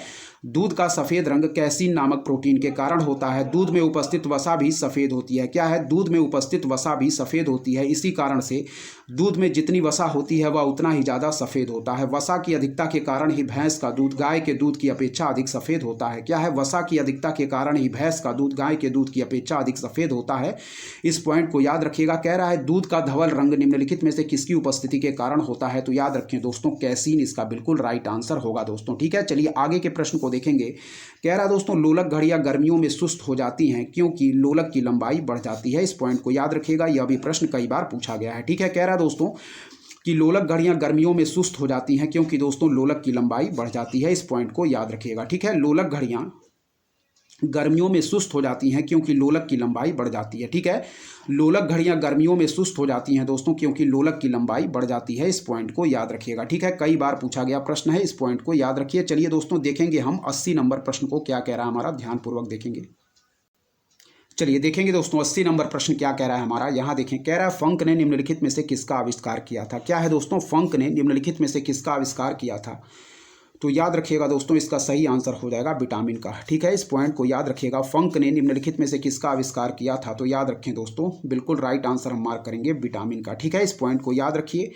दूध का सफ़ेद रंग कैसीन नामक प्रोटीन के कारण होता है। दूध में उपस्थित वसा भी सफ़ेद होती है। क्या है? दूध में उपस्थित वसा भी सफ़ेद होती है। इसी कारण से दूध में जितनी वसा होती है वह उतना ही ज़्यादा सफ़ेद होता है। वसा की अधिकता के कारण ही भैंस का दूध गाय के दूध की अपेक्षा अधिक सफ़ेद होता है। क्या है? वसा की अधिकता के कारण ही भैंस का दूध गाय के दूध की अपेक्षा अधिक सफ़ेद होता है। इस पॉइंट को याद रखिएगा। कह रहा है दूध का धवल रंग निम्नलिखित में से किसकी उपस्थिति के कारण होता है? तो याद रखें दोस्तों, कैसीन इसका बिल्कुल राइट आंसर होगा दोस्तों। ठीक है, चलिए आगे के प्रश्न को देखेंगे। कह रहा दोस्तों, लोलक घड़ियां गर्मियों में सुस्त हो जाती हैं क्योंकि लोलक की लंबाई बढ़ जाती है। इस पॉइंट को याद रखिएगा, यह भी प्रश्न कई बार पूछा गया है। ठीक है, कह रहा दोस्तों कि लोलक घड़ियां गर्मियों में सुस्त हो जाती हैं क्योंकि दोस्तों लोलक की लंबाई बढ़ जाती है। इस पॉइंट को याद रखिएगा। ठीक है, लोलक घड़ियां गर्मियों में सुस्त हो जाती हैं क्योंकि लोलक की लंबाई बढ़ जाती है। ठीक है, लोलक घड़ियां गर्मियों में सुस्त हो जाती हैं दोस्तों क्योंकि लोलक की लंबाई बढ़ जाती है। इस पॉइंट को याद रखिएगा। ठीक है, कई बार पूछा गया प्रश्न है, इस पॉइंट को याद रखिए। चलिए दोस्तों देखेंगे हम 80 नंबर प्रश्न को क्या कह रहा है हमारा, ध्यानपूर्वक देखेंगे। चलिए देखेंगे दोस्तों 80 नंबर प्रश्न क्या कह रहा है हमारा। यहाँ देखें, कह रहा है फंक ने निम्नलिखित में से किसका आविष्कार किया था। क्या है दोस्तों? फंक ने निम्नलिखित में से किसका आविष्कार किया था? तो याद रखिएगा दोस्तों, इसका सही आंसर हो जाएगा विटामिन का। ठीक है, इस पॉइंट को याद रखिएगा। फंक ने निम्नलिखित में से किसका आविष्कार किया था? तो याद रखें दोस्तों, बिल्कुल राइट आंसर हम मार्क करेंगे विटामिन का। ठीक है, इस पॉइंट को याद रखिए।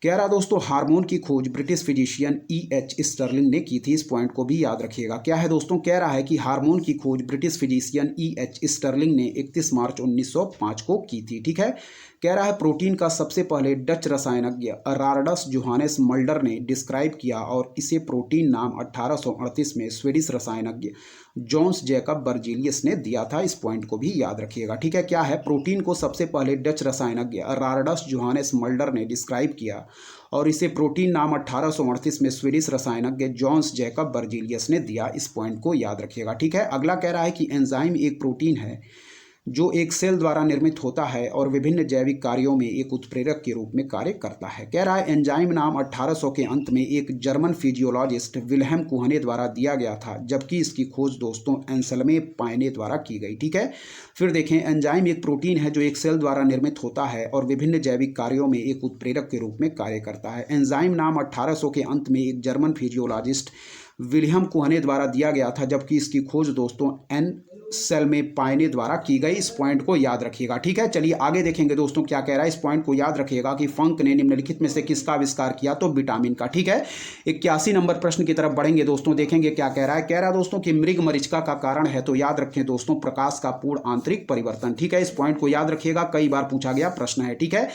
कह रहा दोस्तों, हार्मोन की खोज ब्रिटिश फिजिशियन E.H. स्टर्लिंग ने की थी। इस पॉइंट को भी याद रखिएगा। क्या है दोस्तों? कह रहा है कि हार्मोन की खोज ब्रिटिश फिजिशियन E.H. स्टर्लिंग ने 31 मार्च 1905 को की थी। ठीक है, कह रहा है प्रोटीन का सबसे पहले डच रसायनज्ञ अरार्डस जोहानेस मल्डर ने डिस्क्राइब किया और इसे प्रोटीन नाम 1838 में स्वीडिश रसायनज्ञ जॉन्स जैकब बर्जीलियस ने दिया था। इस पॉइंट को भी याद रखिएगा। ठीक है, क्या है? प्रोटीन को सबसे पहले डच रसायनज्ञ अरार्डस जोहानेस मल्डर ने डिस्क्राइब किया और इसे प्रोटीन नाम 1838 में स्वीडिश रसायनज्ञ जॉन्स जैकब बर्जीलियस ने दिया। इस पॉइंट को याद रखिएगा। ठीक है, अगला कह रहा है कि एंजाइम एक प्रोटीन है जो एक सेल द्वारा निर्मित होता है और विभिन्न जैविक कार्यों में एक उत्प्रेरक के रूप में कार्य करता है। कह रहा है एंजाइम नाम 1800 के अंत में एक जर्मन फिजियोलॉजिस्ट विल्हेम कुहने द्वारा दिया गया था, जबकि इसकी खोज दोस्तों एंसेल्मे पायने द्वारा की गई। ठीक है, फिर देखें, एंजाइम एक प्रोटीन है जो एक सेल द्वारा निर्मित होता है और विभिन्न जैविक कार्यों में एक उत्प्रेरक के रूप में कार्य करता है। एंजाइम नाम 1800 के अंत में एक जर्मन फिजियोलॉजिस्ट विलियम कुहने द्वारा दिया गया था, जबकि इसकी खोज दोस्तों एंसेल्मे पायने द्वारा की गई। इस पॉइंट को याद रखिएगा। ठीक है, चलिए आगे देखेंगे दोस्तों क्या कह रहा है। इस पॉइंट को याद रखिएगा कि फंक ने निम्नलिखित में से किसका आविष्कार किया? तो विटामिन का। ठीक है, 81 नंबर प्रश्न की तरफ बढ़ेंगे दोस्तों, देखेंगे क्या कह रहा है। कह रहा है दोस्तों कि मृग मरीचिका का कारण है, तो याद रखें दोस्तों प्रकाश का पूर्ण आंतरिक परिवर्तन। ठीक है, इस पॉइंट को याद रखिएगा, कई बार पूछा गया प्रश्न है। ठीक है,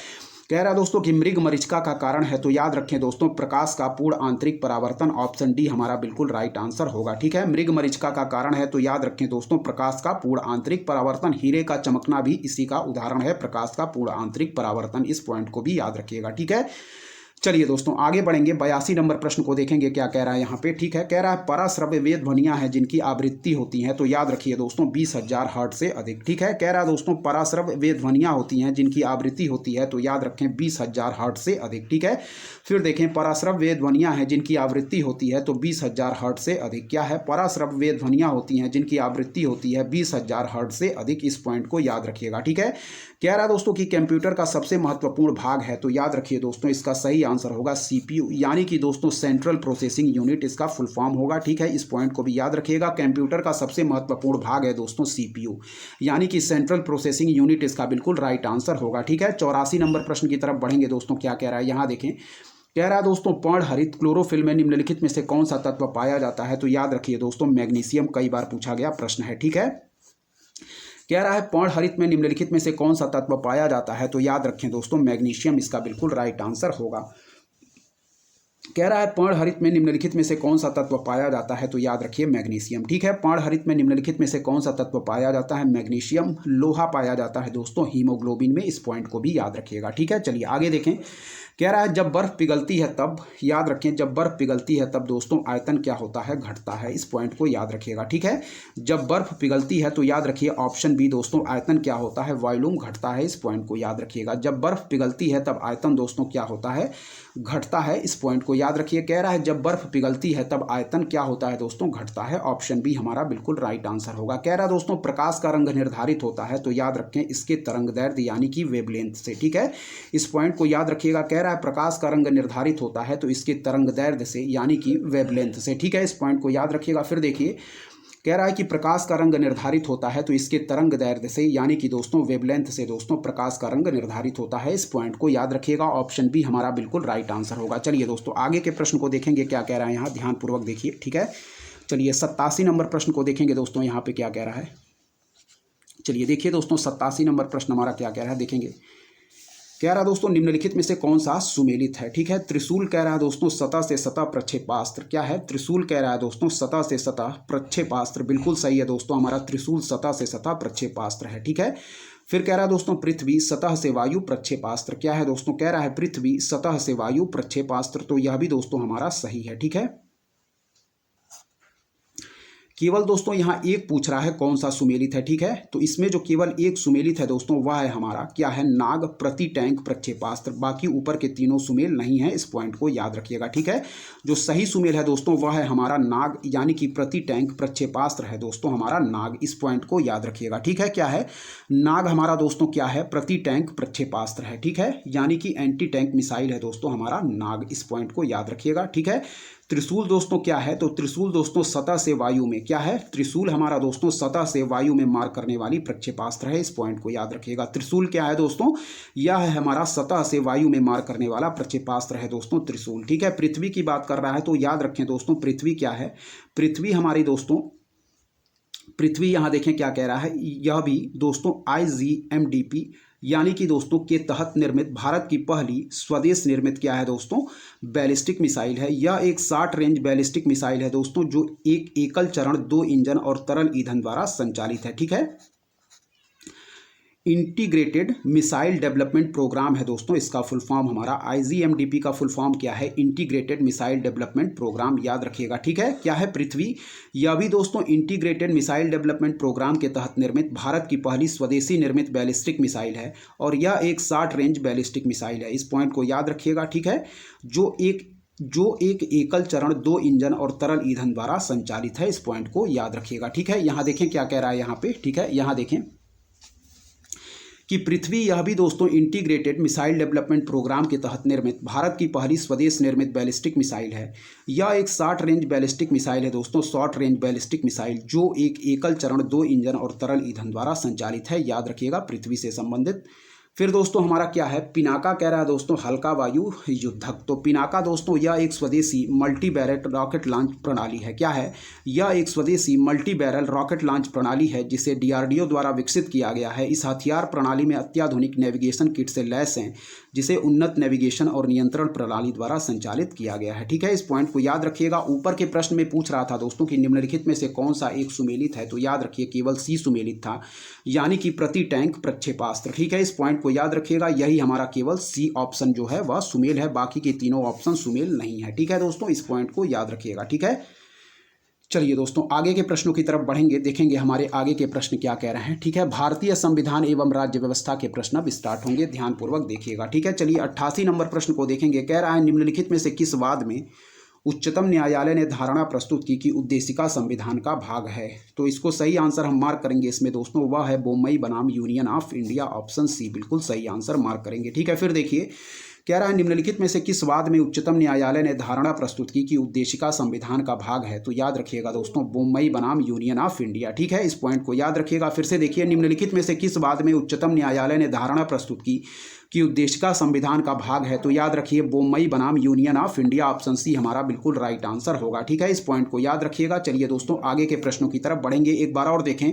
कह रहा दोस्तों कि मृग मरीचिका का कारण है, तो याद रखें दोस्तों प्रकाश का पूर्ण आंतरिक परावर्तन। ऑप्शन डी हमारा बिल्कुल राइट आंसर होगा। ठीक है, मृग मरीचिका का कारण है, तो याद रखें दोस्तों प्रकाश का पूर्ण आंतरिक परावर्तन। हीरे का चमकना भी इसी का उदाहरण है, प्रकाश का पूर्ण आंतरिक परावर्तन। इस पॉइंट को भी याद रखिएगा। ठीक है, चलिए दोस्तों आगे बढ़ेंगे। 82 नंबर प्रश्न को देखेंगे क्या कह रहा है यहाँ पे। ठीक है, कह रहा है पराश्रव्य वेद ध्वनियाँ हैं जिनकी आवृत्ति होती हैं, तो याद रखिए दोस्तों 20,000 हर्ट्ज से अधिक। ठीक है, कह रहा है दोस्तों पराश्रव्य वेद ध्वनियाँ होती हैं जिनकी आवृत्ति होती है, तो याद रखें 20,000 हर्ट्ज से अधिक। ठीक है, फिर देखें पराश्रव्य वेद ध्वनियाँ हैं जिनकी आवृत्ति होती है तो 20,000 हर्ट्ज से अधिक। क्या है? पराश्रव्य वेद ध्वनियाँ होती हैं जिनकी आवृत्ति होती है 20,000 हर्ट्ज से अधिक। इस पॉइंट को याद रखिएगा। ठीक है, कह रहा दोस्तों कि कंप्यूटर का सबसे महत्वपूर्ण भाग है, तो याद रखिए दोस्तों इसका सही आंसर होगा CPU, यानी कि दोस्तों सेंट्रल प्रोसेसिंग यूनिट इसका फुल फॉर्म होगा। ठीक है, इस पॉइंट को भी याद रखिएगा। कंप्यूटर का सबसे महत्वपूर्ण भाग है दोस्तों CPU, यानी कि सेंट्रल प्रोसेसिंग यूनिट इसका बिल्कुल राइट आंसर होगा। ठीक है, 84 नंबर प्रश्न की तरफ बढ़ेंगे दोस्तों, क्या कह रहा है यहाँ देखें। कह रहा है दोस्तों पर्णहरित क्लोरोफिल में निम्नलिखित में से कौन सा तत्व पाया जाता है, तो याद रखिए दोस्तों मैग्नीशियम। कई बार पूछा गया प्रश्न है। ठीक है, कह रहा है पर्णहरित में निम्नलिखित में से कौन सा तत्व पाया जाता है, तो याद रखें दोस्तों मैग्नीशियम इसका बिल्कुल राइट आंसर होगा। कह रहा है पर्णहरित में निम्नलिखित में से कौन सा तत्व पाया जाता है, तो याद रखिए मैग्नीशियम। ठीक है, पर्णहरित में निम्नलिखित में से कौन सा तत्व पाया जाता है? मैग्नीशियम। लोहा पाया जाता है दोस्तों हीमोग्लोबिन में। इस पॉइंट को भी याद रखिएगा। ठीक है, चलिए आगे देखें। कह रहा है जब बर्फ पिघलती है तब, याद रखें जब बर्फ पिघलती है तब दोस्तों आयतन क्या होता है? घटता है। इस पॉइंट को याद रखिएगा। ठीक है, जब बर्फ पिघलती है तो याद रखिए ऑप्शन बी दोस्तों आयतन क्या होता है? वॉल्यूम घटता है। इस पॉइंट को याद रखिएगा। जब बर्फ पिघलती है तब आयतन दोस्तों क्या होता है? घटता है, इस पॉइंट को याद रखिए। कह रहा है जब बर्फ पिघलती है तब आयतन क्या होता है दोस्तों, घटता है। ऑप्शन बी हमारा बिल्कुल राइट आंसर होगा। कह रहा है दोस्तों प्रकाश का रंग निर्धारित होता है, तो याद रखें इसके तरंगदैर्ध्य यानी कि वेवलेंथ से, ठीक है। इस पॉइंट को याद रखिएगा। कह रहा है प्रकाश का रंग निर्धारित होता है तो इसके तरंगदैर्ध्य से यानी कि वेवलेंथ से, ठीक है। इस पॉइंट को याद रखिएगा। फिर देखिए कह रहा है कि प्रकाश का रंग निर्धारित होता है तो इसके तरंग दैर्ध्य से यानी कि दोस्तों वेवलेंथ से दोस्तों प्रकाश का रंग निर्धारित होता है। इस पॉइंट को याद रखिएगा। ऑप्शन बी हमारा बिल्कुल राइट आंसर होगा। चलिए दोस्तों आगे के प्रश्न को देखेंगे क्या कह रहा है यहाँ, ध्यानपूर्वक देखिए, ठीक है। चलिए 87 नंबर प्रश्न को देखेंगे दोस्तों, यहाँ पे क्या कह रहा है। चलिए देखिए दोस्तों 87 नंबर प्रश्न हमारा क्या कह रहा है, देखेंगे। कह रहा है दोस्तों निम्नलिखित में से कौन सा सुमेलित है, ठीक है। त्रिशूल कह रहा है दोस्तों सतह से सतह प्रक्षेपास्त्र, क्या है, त्रिशूल कह रहा है दोस्तों सतह से सतह प्रक्षेपास्त्र, बिल्कुल सही है दोस्तों, हमारा त्रिशूल सतह से सतह प्रक्षेपास्त्र है, ठीक है। फिर कह रहा है दोस्तों पृथ्वी सतह से वायु प्रक्षेपास्त्र, क्या है दोस्तों, कह रहा है पृथ्वी सतह से वायु प्रक्षेपास्त्र, तो यह भी दोस्तों हमारा सही है, ठीक है। केवल दोस्तों यहाँ एक पूछ रहा है कौन सा सुमेलित है, ठीक है। तो इसमें जो केवल एक सुमेलित है दोस्तों वह है हमारा क्या है, नाग प्रति टैंक प्रक्षेपास्त्र, बाकी ऊपर के तीनों सुमेल नहीं है। इस पॉइंट को याद रखिएगा, ठीक है। जो सही सुमेल है दोस्तों वह है हमारा नाग यानी कि प्रति टैंक प्रक्षेपास्त्र है दोस्तों हमारा नाग। इस पॉइंट को याद रखिएगा, ठीक है। क्या है, नाग हमारा दोस्तों क्या है, प्रति टैंक प्रक्षेपास्त्र है, ठीक है, यानी कि एंटी टैंक मिसाइल है दोस्तों हमारा नाग। इस पॉइंट को याद रखिएगा, ठीक है। त्रिशूल दोस्तों क्या है, तो त्रिशूल दोस्तों सतह से वायु में, क्या है, त्रिशूल हमारा दोस्तों सतह से वायु में मार करने वाली प्रक्षेपास्त्र है। इस पॉइंट को याद रखिएगा। त्रिशूल क्या है दोस्तों, यह है हमारा सतह से वायु में मार करने वाला प्रक्षेपास्त्र है दोस्तों त्रिशूल, ठीक है। पृथ्वी की बात कर रहा है तो याद रखें दोस्तों पृथ्वी क्या है, पृथ्वी हमारी दोस्तों, पृथ्वी यहाँ देखें क्या कह रहा है, यह भी दोस्तों IGMDP यानी कि दोस्तों के तहत निर्मित भारत की पहली स्वदेश निर्मित क्या है दोस्तों, बैलिस्टिक मिसाइल है। यह एक 60 रेंज बैलिस्टिक मिसाइल है दोस्तों जो एक एकल चरण 2 इंजन और तरल ईंधन द्वारा संचालित है, ठीक है। इंटीग्रेटेड मिसाइल डेवलपमेंट प्रोग्राम है दोस्तों, इसका फुल फॉर्म हमारा IGMDP का फुल फॉर्म क्या है, इंटीग्रेटेड मिसाइल डेवलपमेंट प्रोग्राम, याद रखिएगा, ठीक है। क्या है, पृथ्वी, यह भी दोस्तों इंटीग्रेटेड मिसाइल डेवलपमेंट प्रोग्राम के तहत निर्मित भारत की पहली स्वदेशी निर्मित बैलिस्टिक मिसाइल है और यह एक 60 रेंज बैलिस्टिक मिसाइल है। इस पॉइंट को याद रखिएगा, ठीक है। जो एक एकल चरण 2 इंजन और तरल ईंधन द्वारा संचालित है। इस पॉइंट को याद रखिएगा, ठीक है। यहाँ देखें क्या कह रहा है यहाँ पे, ठीक है। यहाँ देखें कि पृथ्वी, यह भी दोस्तों इंटीग्रेटेड मिसाइल डेवलपमेंट प्रोग्राम के तहत निर्मित भारत की पहली स्वदेश निर्मित बैलिस्टिक मिसाइल है। यह एक 60 रेंज बैलिस्टिक मिसाइल है दोस्तों, शॉर्ट रेंज बैलिस्टिक मिसाइल जो एक एकल चरण 2 इंजन और तरल ईंधन द्वारा संचालित है, याद रखिएगा, पृथ्वी से संबंधित। फिर दोस्तों हमारा क्या है, पिनाका कह रहा है दोस्तों हल्का वायु युद्धक, तो पिनाका दोस्तों यह एक स्वदेशी मल्टी बैरल रॉकेट लॉन्च प्रणाली है। क्या है, यह एक स्वदेशी मल्टी बैरल रॉकेट लॉन्च प्रणाली है जिसे DRDO द्वारा विकसित किया गया है। इस हथियार प्रणाली में अत्याधुनिक नेविगेशन किट से लैस हैं जिसे उन्नत नेविगेशन और नियंत्रण प्रणाली द्वारा संचालित किया गया है, ठीक है। इस पॉइंट को याद रखिएगा। ऊपर के प्रश्न में पूछ रहा था दोस्तों कि निम्नलिखित में से कौन सा एक सुमेलित है, तो याद रखिए केवल C सुमेलित था यानी कि प्रति टैंक प्रक्षेपास्त्र, ठीक है। इस पॉइंट को याद रखिएगा, यही हमारा केवल C ऑप्शन जो है वह सुमेल है, बाकी के तीनों ऑप्शन सुमेल नहीं है, ठीक है दोस्तों। इस पॉइंट को याद रखिएगा, ठीक है। चलिए दोस्तों आगे के प्रश्नों की तरफ बढ़ेंगे, देखेंगे हमारे आगे के प्रश्न क्या कह रहे हैं, ठीक है। भारतीय संविधान एवं राज्य व्यवस्था के प्रश्न अब स्टार्ट होंगे, ध्यानपूर्वक देखिएगा, ठीक है। चलिए 88 नंबर प्रश्न को देखेंगे। कह रहा है निम्नलिखित में से किस वाद में उच्चतम न्यायालय ने धारणा प्रस्तुत की कि उद्देशिका संविधान का भाग है, तो इसको सही आंसर हम मार्क करेंगे इसमें दोस्तों, वह है बोम्बई बनाम union of India, option C बिल्कुल सही आंसर मार्क करेंगे, ठीक है। फिर देखिए कह रहा है निम्नलिखित में से किस वाद में उच्चतम न्यायालय ने धारणा प्रस्तुत की कि उद्देशिका संविधान का भाग है, तो याद रखिएगा दोस्तों बोम्बई बनाम यूनियन ऑफ इंडिया, ठीक है। इस पॉइंट को याद रखिएगा। फिर से देखिए निम्नलिखित में से किस वाद में उच्चतम न्यायालय ने धारणा प्रस्तुत की कि उद्देशिका संविधान का भाग है, तो याद रखिए बोम्बई बनाम union of India, option C हमारा बिल्कुल राइट आंसर होगा, ठीक है। इस पॉइंट को याद रखिएगा। चलिए दोस्तों आगे के प्रश्नों की तरफ बढ़ेंगे, एक बार और देखें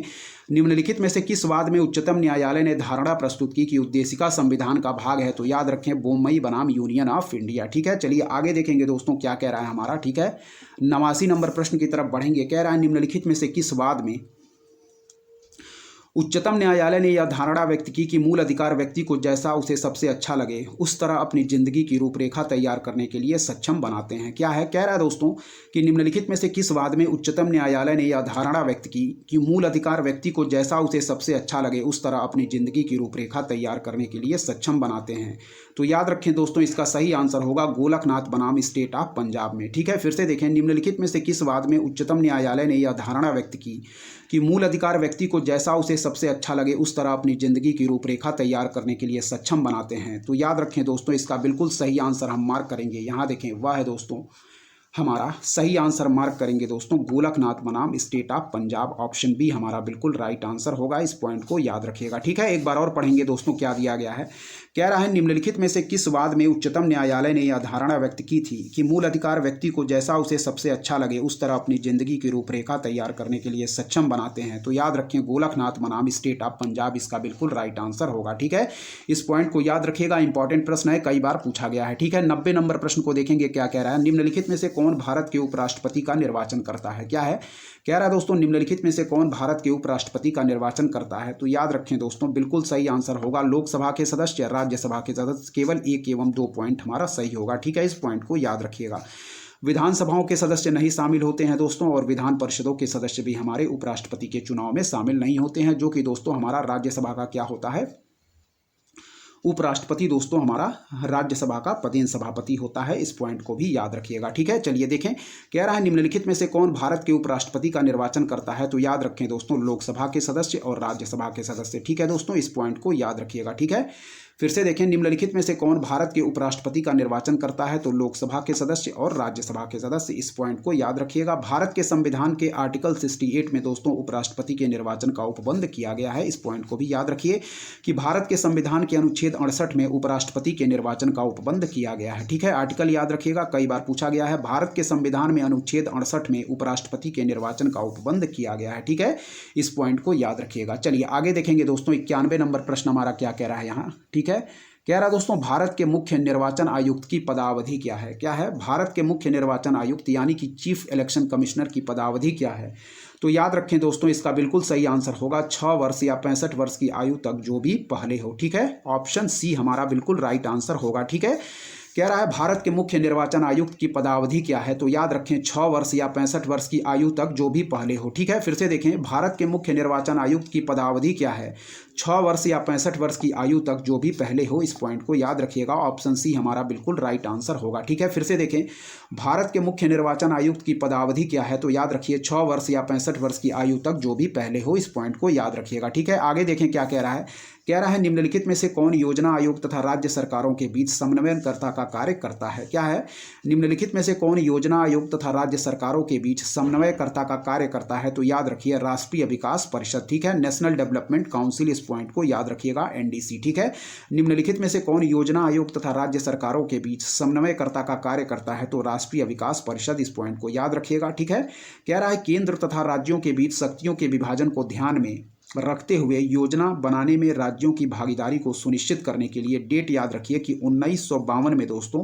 निम्नलिखित में से किस वाद में उच्चतम न्यायालय ने धारणा प्रस्तुत की कि उद्देशिका संविधान का भाग है, तो याद रखें बोम्बई बनाम यूनियन ऑफ इंडिया, ठीक है। चलिए आगे देखेंगे दोस्तों क्या कह रहा है हमारा, ठीक है। 89 नंबर प्रश्न की तरफ बढ़ेंगे। कह रहा है निम्नलिखित में से किस वाद में उच्चतम न्यायालय ने यह धारणा व्यक्त की कि मूल अधिकार व्यक्ति को जैसा उसे सबसे अच्छा लगे उस तरह अपनी जिंदगी की रूपरेखा तैयार करने के लिए सक्षम बनाते हैं। क्या है, कह रहा है दोस्तों कि निम्नलिखित में से किस वाद में उच्चतम न्यायालय ने यह धारणा व्यक्त की कि मूल अधिकार व्यक्ति को जैसा उसे सबसे अच्छा लगे उस तरह अपनी जिंदगी की रूपरेखा तैयार करने के लिए सक्षम बनाते हैं। तो याद रखें दोस्तों, इसका सही आंसर होगा गोलकनाथ बनाम स्टेट ऑफ पंजाब में। ठीक है, फिर से देखें, निम्नलिखित में से किस वाद में उच्चतम न्यायालय ने यह धारणा व्यक्त की कि मूल अधिकार व्यक्ति को जैसा उसे सबसे अच्छा लगे उस तरह अपनी जिंदगी की रूपरेखा तैयार करने के लिए सक्षम बनाते हैं। तो याद रखें दोस्तों, इसका बिल्कुल सही आंसर हम मार्क करेंगे। यहाँ देखें, वह है दोस्तों हमारा सही आंसर मार्क करेंगे दोस्तों गोलकनाथ बनाम state of Punjab. Option B हमारा बिल्कुल राइट आंसर होगा। इस पॉइंट को याद रखिएगा। ठीक है, एक बार और पढ़ेंगे दोस्तों क्या दिया गया है। कह रहा है, निम्नलिखित में से किस वाद में उच्चतम न्यायालय ने यह धारणा व्यक्त की थी कि मूल अधिकार व्यक्ति को जैसा उसे सबसे अच्छा लगे उस तरह अपनी जिंदगी की रूपरेखा तैयार करने के लिए सक्षम बनाते हैं। तो याद रखें गोलकनाथ बनाम स्टेट ऑफ पंजाब इसका बिल्कुल राइट आंसर होगा। ठीक है, इस पॉइंट को याद रखिएगा, इंपॉर्टेंट प्रश्न है, कई बार पूछा गया है। ठीक है, 90 नंबर प्रश्न को देखेंगे क्या कह रहा है। निम्नलिखित में से कौन भारत के उपराष्ट्रपति का निर्वाचन करता है। क्या है, कह रहा है दोस्तों निम्नलिखित में से कौन भारत के उपराष्ट्रपति का निर्वाचन करता है। तो याद रखें दोस्तों, बिल्कुल सही आंसर होगा लोकसभा के सदस्य, राज्यसभा के सदस्य। केवल 1 एवं 2 पॉइंट हमारा सही होगा। ठीक है, इस पॉइंट को याद रखिएगा। विधानसभाओं के सदस्य नहीं शामिल होते हैं दोस्तों, और विधान परिषदों के सदस्य भी हमारे उपराष्ट्रपति के चुनाव में शामिल नहीं होते हैं, जो कि दोस्तों हमारा राज्यसभा का क्या होता है, उपराष्ट्रपति दोस्तों हमारा राज्यसभा का पदेन सभापति होता है। इस पॉइंट को भी याद रखिएगा। ठीक है, चलिए देखें, कह रहा है निम्नलिखित में से कौन भारत के उपराष्ट्रपति का निर्वाचन करता है। तो याद रखें दोस्तों, लोकसभा के सदस्य और राज्यसभा के सदस्य। ठीक है दोस्तों, इस पॉइंट को याद रखिएगा। ठीक है, फिर से देखें, निम्नलिखित में से कौन भारत के उपराष्ट्रपति का निर्वाचन करता है। तो लोकसभा के सदस्य और राज्यसभा के सदस्य। इस पॉइंट को याद रखिएगा। भारत के संविधान के आर्टिकल 68 में दोस्तों उपराष्ट्रपति के निर्वाचन का उपबंध किया गया है। इस पॉइंट को भी याद रखिए कि भारत के संविधान के अनुच्छेद 68 में उपराष्ट्रपति के निर्वाचन का उपबंध किया गया है। ठीक है, आर्टिकल याद रखिएगा, कई बार पूछा गया है। भारत के संविधान में अनुच्छेद 68 में उपराष्ट्रपति के निर्वाचन का उपबंध किया गया है। ठीक है, इस पॉइंट को याद रखिएगा। चलिए आगे देखेंगे दोस्तों, 91 नंबर प्रश्न हमारा क्या कह रहा है यहाँ। ठीक है, कह रहा दोस्तों भारत के मुख्य निर्वाचन आयुक्त की पदावधि क्या है। क्या है, भारत के मुख्य निर्वाचन आयुक्त यानी कि चीफ इलेक्शन कमिश्नर की पदावधि क्या है। तो याद रखें दोस्तों, इसका बिल्कुल सही आंसर होगा 6 वर्ष या 65 वर्ष की आयु तक जो भी पहले हो। ठीक है, ऑप्शन सी हमारा बिल्कुल राइट आंसर होगा। ठीक है, कह रहा है भारत के मुख्य निर्वाचन आयुक्त की पदावधि क्या है। तो याद रखें 6 वर्ष या 65 वर्ष की आयु तक जो भी पहले हो। ठीक है, फिर से देखें, भारत के मुख्य निर्वाचन आयुक्त की पदावधि क्या है। 6 वर्ष या 65 वर्ष की आयु तक जो भी पहले हो। इस पॉइंट को याद रखिएगा, ऑप्शन सी हमारा बिल्कुल राइट आंसर होगा। ठीक है, फिर से देखें, भारत के मुख्य निर्वाचन आयुक्त की पदावधि क्या है। तो याद रखिए 6 वर्ष या 65 वर्ष की आयु तक जो भी पहले हो। इस पॉइंट को याद रखिएगा। ठीक है, आगे देखें क्या कह रहा है। कह रहा है निम्नलिखित में से कौन योजना आयोग तथा राज्य सरकारों के बीच समन्वयकर्ता का कार्य करता है। क्या है, निम्नलिखित में से कौन योजना आयोग तथा राज्य सरकारों के बीच समन्वयकर्ता का कार्य करता है। तो याद रखिए राष्ट्रीय विकास परिषद। ठीक है, नेशनल डेवलपमेंट काउंसिल। इस पॉइंट को याद रखिएगा, एनडीसी। ठीक है, निम्नलिखित में से कौन योजना आयोग तथा राज्य सरकारों के बीच समन्वयकर्ता का कार्य करता है। तो राष्ट्रीय विकास परिषद। इस पॉइंट को याद रखिएगा। ठीक है, कह रहा है केंद्र तथा राज्यों के बीच शक्तियों के विभाजन को ध्यान में रखते हुए योजना बनाने में राज्यों की भागीदारी को सुनिश्चित करने के लिए डेट याद रखिए कि 1952 में दोस्तों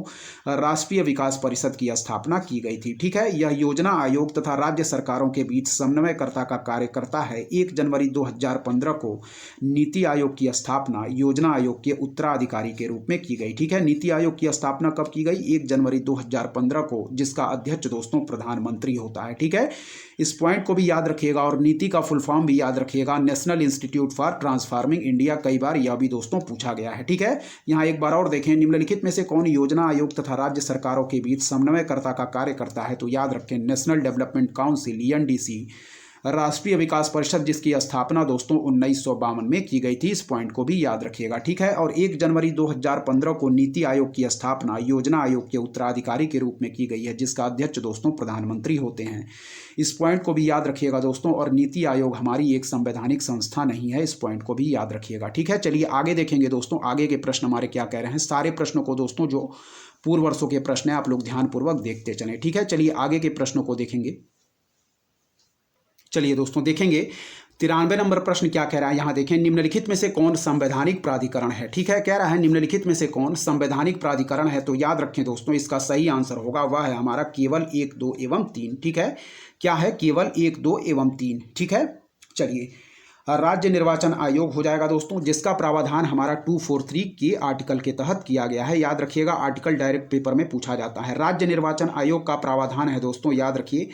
राष्ट्रीय विकास परिषद की स्थापना की गई थी। ठीक है, यह योजना आयोग तथा राज्य सरकारों के बीच समन्वयकर्ता का कार्य करता है। 1 जनवरी 2015 को नीति आयोग की स्थापना योजना आयोग के उत्तराधिकारी के रूप में की गई। ठीक है, नीति आयोग की स्थापना कब की गई, 1 जनवरी 2015 को, जिसका अध्यक्ष दोस्तों प्रधानमंत्री होता है। ठीक है, इस पॉइंट को भी याद रखिएगा और नीति का फुल फॉर्म भी याद रखिएगा, national institute for transforming India. कई बार यह भी दोस्तों पूछा गया है। ठीक है, यहाँ एक बार और देखें, निम्नलिखित में से कौन योजना आयोग तथा राज्य सरकारों के बीच समन्वयकर्ता का कार्य करता है। तो याद रखें नेशनल डेवलपमेंट काउंसिल, एनडीसी, राष्ट्रीय विकास परिषद, जिसकी स्थापना दोस्तों 1952 में की गई थी। इस पॉइंट को भी याद रखिएगा। ठीक है, और 1 जनवरी 2015 को नीति आयोग की स्थापना योजना आयोग के उत्तराधिकारी के रूप में की गई है, जिसका अध्यक्ष दोस्तों प्रधानमंत्री होते हैं। इस पॉइंट को भी याद रखिएगा दोस्तों, और नीति आयोग हमारी एक संवैधानिक संस्था नहीं है। इस पॉइंट को भी याद रखिएगा। ठीक है, चलिए आगे देखेंगे दोस्तों, आगे के प्रश्न हमारे क्या कह रहे हैं। सारे प्रश्नों को दोस्तों जो पूर्व वर्षों के प्रश्न है आप लोग ध्यानपूर्वक देखते चलें। ठीक है, चलिए आगे के प्रश्नों को देखेंगे। चलिए दोस्तों देखेंगे 93 नंबर प्रश्न क्या कह रहा है। यहाँ देखें, निम्नलिखित में से कौन संवैधानिक प्राधिकरण है। ठीक है, कह रहा है निम्नलिखित में से कौन संवैधानिक प्राधिकरण है। तो याद रखें दोस्तों, इसका सही आंसर होगा वह है हमारा केवल 1, 2 एवं 3। ठीक है, क्या है, केवल 1, 2 एवं 3। ठीक है, चलिए राज्य निर्वाचन आयोग हो जाएगा दोस्तों, जिसका प्रावधान हमारा 243 के आर्टिकल के तहत किया गया है। याद रखिएगा, आर्टिकल डायरेक्ट पेपर में पूछा जाता है। राज्य निर्वाचन आयोग का प्रावधान है दोस्तों, याद रखिए,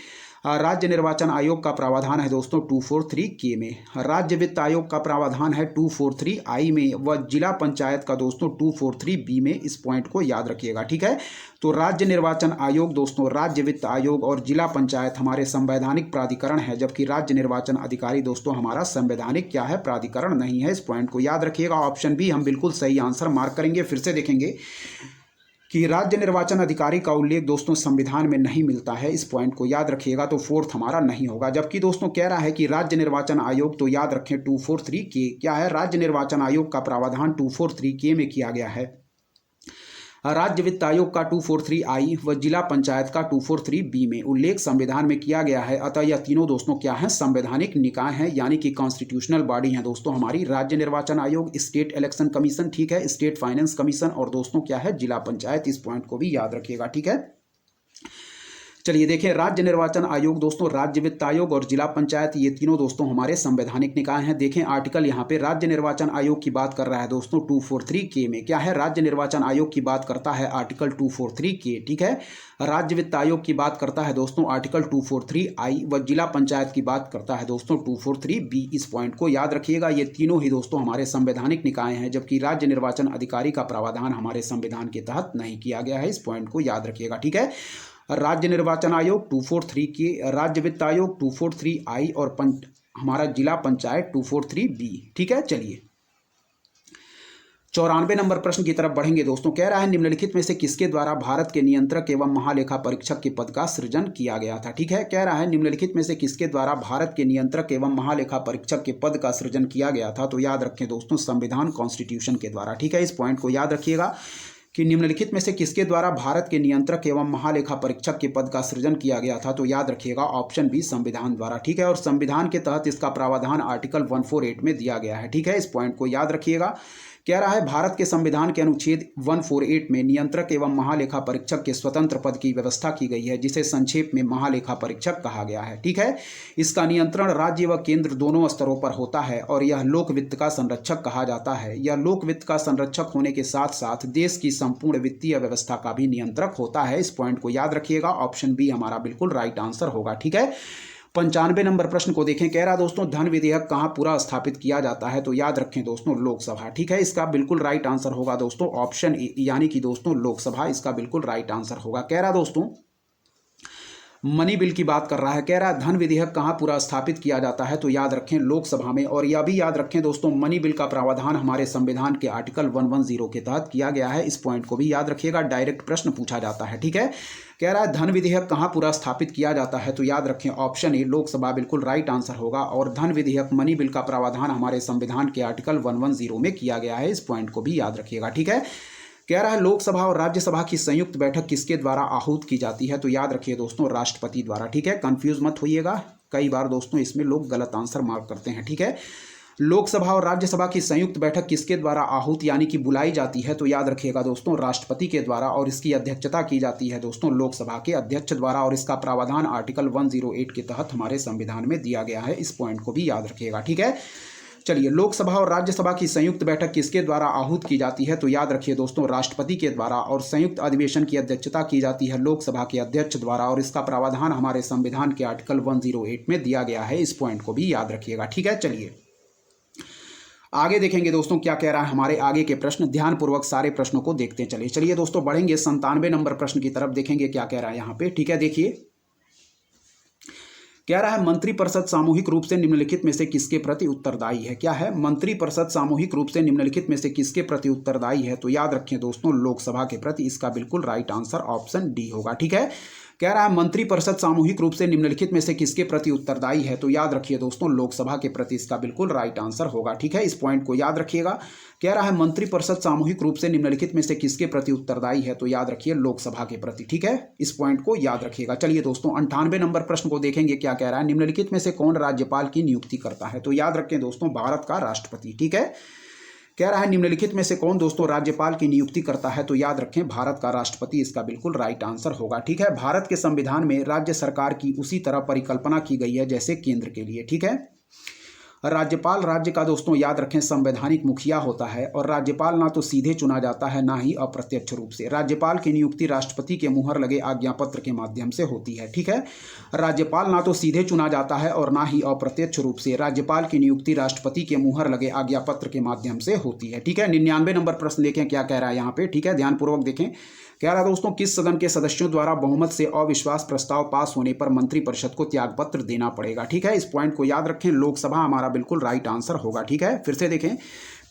राज्य निर्वाचन आयोग का प्रावधान है दोस्तों 243 के में। राज्य वित्त आयोग का प्रावधान है 243 आई में, व जिला पंचायत का दोस्तों 243 बी में। इस पॉइंट को याद रखिएगा, ठीक है। तो राज्य निर्वाचन आयोग दोस्तों, राज्य वित्त आयोग और जिला पंचायत हमारे संवैधानिक प्राधिकरण है, जबकि राज्य निर्वाचन अधिकारी दोस्तों हमारा संवैधानिक क्या है, प्राधिकरण नहीं है। इस पॉइंट को याद रखिएगा। ऑप्शन बी हम बिल्कुल सही आंसर मार्क करेंगे। फिर से देखेंगे कि राज्य निर्वाचन अधिकारी का उल्लेख दोस्तों संविधान में नहीं मिलता है। इस पॉइंट को याद रखिएगा, तो फोर्थ हमारा नहीं होगा। जबकि दोस्तों कह रहा है कि राज्य निर्वाचन आयोग, तो याद रखें 243 के क्या है, राज्य निर्वाचन आयोग का प्रावधान 243 के में किया गया है। राज्य वित्त आयोग का 243 आई व जिला पंचायत का 243 बी में उल्लेख संविधान में किया गया है। अतः यह तीनों दोस्तों क्या है, संवैधानिक निकाय हैं, यानी कि कॉन्स्टिट्यूशनल बॉडी हैं दोस्तों हमारी। राज्य निर्वाचन आयोग, स्टेट इलेक्शन कमीशन, ठीक है, स्टेट फाइनेंस कमीशन, और दोस्तों क्या है, जिला पंचायत। इस पॉइंट को भी याद रखिएगा, ठीक है। चलिए देखें, राज्य निर्वाचन आयोग दोस्तों, राज्य वित्त आयोग और जिला पंचायत, ये तीनों दोस्तों हमारे संवैधानिक निकाय हैं। देखें आर्टिकल यहाँ पे राज्य निर्वाचन आयोग की बात कर रहा है दोस्तों 243 के में। क्या है, राज्य निर्वाचन आयोग की बात करता है आर्टिकल 243 के, ठीक है। राज्य वित्त आयोग की बात करता है दोस्तों आर्टिकल 243 आई, व जिला पंचायत की बात करता है दोस्तों 243 बी। इस पॉइंट को याद रखिएगा। ये तीनों ही दोस्तों हमारे संवैधानिक निकाय हैं, जबकि राज्य निर्वाचन अधिकारी का प्रावधान हमारे संविधान के तहत नहीं किया गया है। इस पॉइंट को याद रखिएगा, ठीक है। राज्य निर्वाचन आयोग 243 के, राज्य वित्त आयोग 243 आई, और हमारा जिला पंचायत 243 बी, ठीक है। चलिए 94 नंबर प्रश्न की तरफ बढ़ेंगे दोस्तों। कह रहा है निम्नलिखित में से किसके द्वारा भारत के नियंत्रक एवं महालेखा परीक्षक के पद का सृजन किया गया था, ठीक है। कह रहा है निम्नलिखित में से किसके द्वारा भारत के नियंत्रक एवं महालेखा परीक्षक के पद का सृजन किया गया था। तो याद रखें दोस्तों, संविधान कॉन्स्टिट्यूशन के द्वारा, ठीक है। इस पॉइंट को याद रखिएगा कि निम्नलिखित में से किसके द्वारा भारत के नियंत्रक एवं महालेखा परीक्षक के पद का सृजन किया गया था। तो याद रखिएगा ऑप्शन बी, संविधान द्वारा, ठीक है। और संविधान के तहत इसका प्रावधान आर्टिकल 148 में दिया गया है, ठीक है। इस पॉइंट को याद रखिएगा। कह रहा है भारत के संविधान के अनुच्छेद 148 में नियंत्रक एवं महालेखा परीक्षक के स्वतंत्र पद की व्यवस्था की गई है, जिसे संक्षेप में महालेखा परीक्षक कहा गया है, ठीक है। इसका नियंत्रण राज्य व केंद्र दोनों स्तरों पर होता है और यह लोक वित्त का संरक्षक कहा जाता है। यह लोक वित्त का संरक्षक होने के साथ साथ देश की संपूर्ण वित्तीय व्यवस्था का भी नियंत्रक होता है। इस पॉइंट को याद रखिएगा। ऑप्शन बी हमारा बिल्कुल राइट आंसर होगा, ठीक है। 95 नंबर प्रश्न को देखें। कह रहा दोस्तों धन विधेयक कहाँ पूरा स्थापित किया जाता है। तो याद रखें दोस्तों लोकसभा, ठीक है। इसका बिल्कुल राइट आंसर होगा दोस्तों ऑप्शन ए, यानी कि दोस्तों लोकसभा इसका बिल्कुल राइट आंसर होगा। कह रहा दोस्तों मनी बिल की बात कर रहा है। कह रहा है धन विधेयक कहाँ पूरा स्थापित किया जाता है। तो याद रखें लोकसभा में। और यह भी याद रखें दोस्तों मनी बिल का प्रावधान हमारे संविधान के आर्टिकल 110 के तहत किया गया है। इस पॉइंट को भी याद रखिएगा, डायरेक्ट प्रश्न पूछा जाता है, ठीक है। कह रहा है धन विधेयक कहाँ पूरा स्थापित किया जाता है। तो याद रखें ऑप्शन ए, लोकसभा बिल्कुल राइट आंसर होगा। और धन विधेयक मनी बिल का प्रावधान हमारे संविधान के आर्टिकल 110 में किया गया है। इस पॉइंट को भी याद रखिएगा, ठीक है। कह रहा है लोकसभा और राज्यसभा की संयुक्त बैठक किसके द्वारा आहूत की जाती है। तो याद रखिए दोस्तों राष्ट्रपति द्वारा, ठीक है। कंफ्यूज मत होइएगा, कई बार दोस्तों इसमें लोग गलत आंसर मार्क करते हैं, ठीक है। लोकसभा और राज्यसभा की संयुक्त बैठक किसके द्वारा आहूत यानी कि बुलाई जाती है। तो याद रखिएगा दोस्तों राष्ट्रपति के द्वारा, और इसकी अध्यक्षता की जाती है दोस्तों लोकसभा के अध्यक्ष द्वारा। और इसका प्रावधान आर्टिकल 108 के तहत हमारे संविधान में दिया गया है। इस पॉइंट को भी याद रखिएगा, ठीक है। चलिए लोकसभा और राज्यसभा की संयुक्त बैठक किसके द्वारा आहूत की जाती है। तो याद रखिए दोस्तों राष्ट्रपति के द्वारा। और संयुक्त अधिवेशन की अध्यक्षता की जाती है लोकसभा के अध्यक्ष द्वारा। और इसका प्रावधान हमारे संविधान के आर्टिकल 108 में दिया गया है। इस पॉइंट को भी याद रखिएगा, ठीक है। चलिए आगे देखेंगे दोस्तों क्या कह रहा है हमारे आगे के प्रश्न। ध्यानपूर्वक सारे प्रश्नों को देखते चलिए। चलिए दोस्तों बढ़ेंगे 97 नंबर प्रश्न की तरफ, देखेंगे क्या कह रहा है यहाँ पे, ठीक है। देखिए कह रहा है मंत्रिपरिषद सामूहिक रूप से निम्नलिखित में से किसके प्रति उत्तरदायी है। क्या है, मंत्रिपरिषद सामूहिक रूप से निम्नलिखित में से किसके प्रति उत्तरदायी है। तो याद रखें दोस्तों लोकसभा के प्रति। इसका बिल्कुल राइट आंसर ऑप्शन डी होगा, ठीक है। कह रहा है मंत्रिपरिषद सामूहिक रूप से निम्नलिखित में से किसके प्रति उत्तरदायी है। तो याद रखिए दोस्तों लोकसभा के प्रति। इसका बिल्कुल राइट आंसर होगा, ठीक है। इस पॉइंट को याद रखिएगा। कह रहा है मंत्रिपरिषद सामूहिक रूप से निम्नलिखित में से किसके प्रति उत्तरदायी है। तो याद रखिए लोकसभा के प्रति, ठीक है। इस पॉइंट को याद रखिएगा। चलिए दोस्तों 98 नंबर प्रश्न को देखेंगे क्या कह रहा है। निम्नलिखित में से कौन राज्यपाल की नियुक्ति करता है। तो याद रखें दोस्तों भारत का राष्ट्रपति, ठीक है। कह रहा है निम्नलिखित में से कौन दोस्तों राज्यपाल की नियुक्ति करता है। तो याद रखें भारत का राष्ट्रपति इसका बिल्कुल राइट आंसर होगा, ठीक है। भारत के संविधान में राज्य सरकार की उसी तरह परिकल्पना की गई है जैसे केंद्र के लिए, ठीक है। राज्यपाल राज्य का दोस्तों याद रखें संवैधानिक मुखिया होता है और राज्यपाल ना तो सीधे चुना जाता है ना ही अप्रत्यक्ष रूप से। राज्यपाल की नियुक्ति राष्ट्रपति के मुहर लगे आज्ञा पत्र के माध्यम से होती है। ठीक है, राज्यपाल ना तो सीधे चुना जाता है और ना ही अप्रत्यक्ष रूप से। राज्यपाल की नियुक्ति राष्ट्रपति के मुहर लगे आज्ञा पत्र के माध्यम से होती है। ठीक है, 99 नंबर प्रश्न देखें क्या कह रहा है यहाँ पे। ठीक है, ध्यानपूर्वक देखें। कह रहा दोस्तों किस सदन के सदस्यों द्वारा बहुमत से अविश्वास प्रस्ताव पास होने पर मंत्रिपरिषद को त्यागपत्र देना पड़ेगा। ठीक है, इस पॉइंट को याद रखें, लोकसभा हमारा बिल्कुल राइट आंसर होगा। ठीक है, फिर से देखें।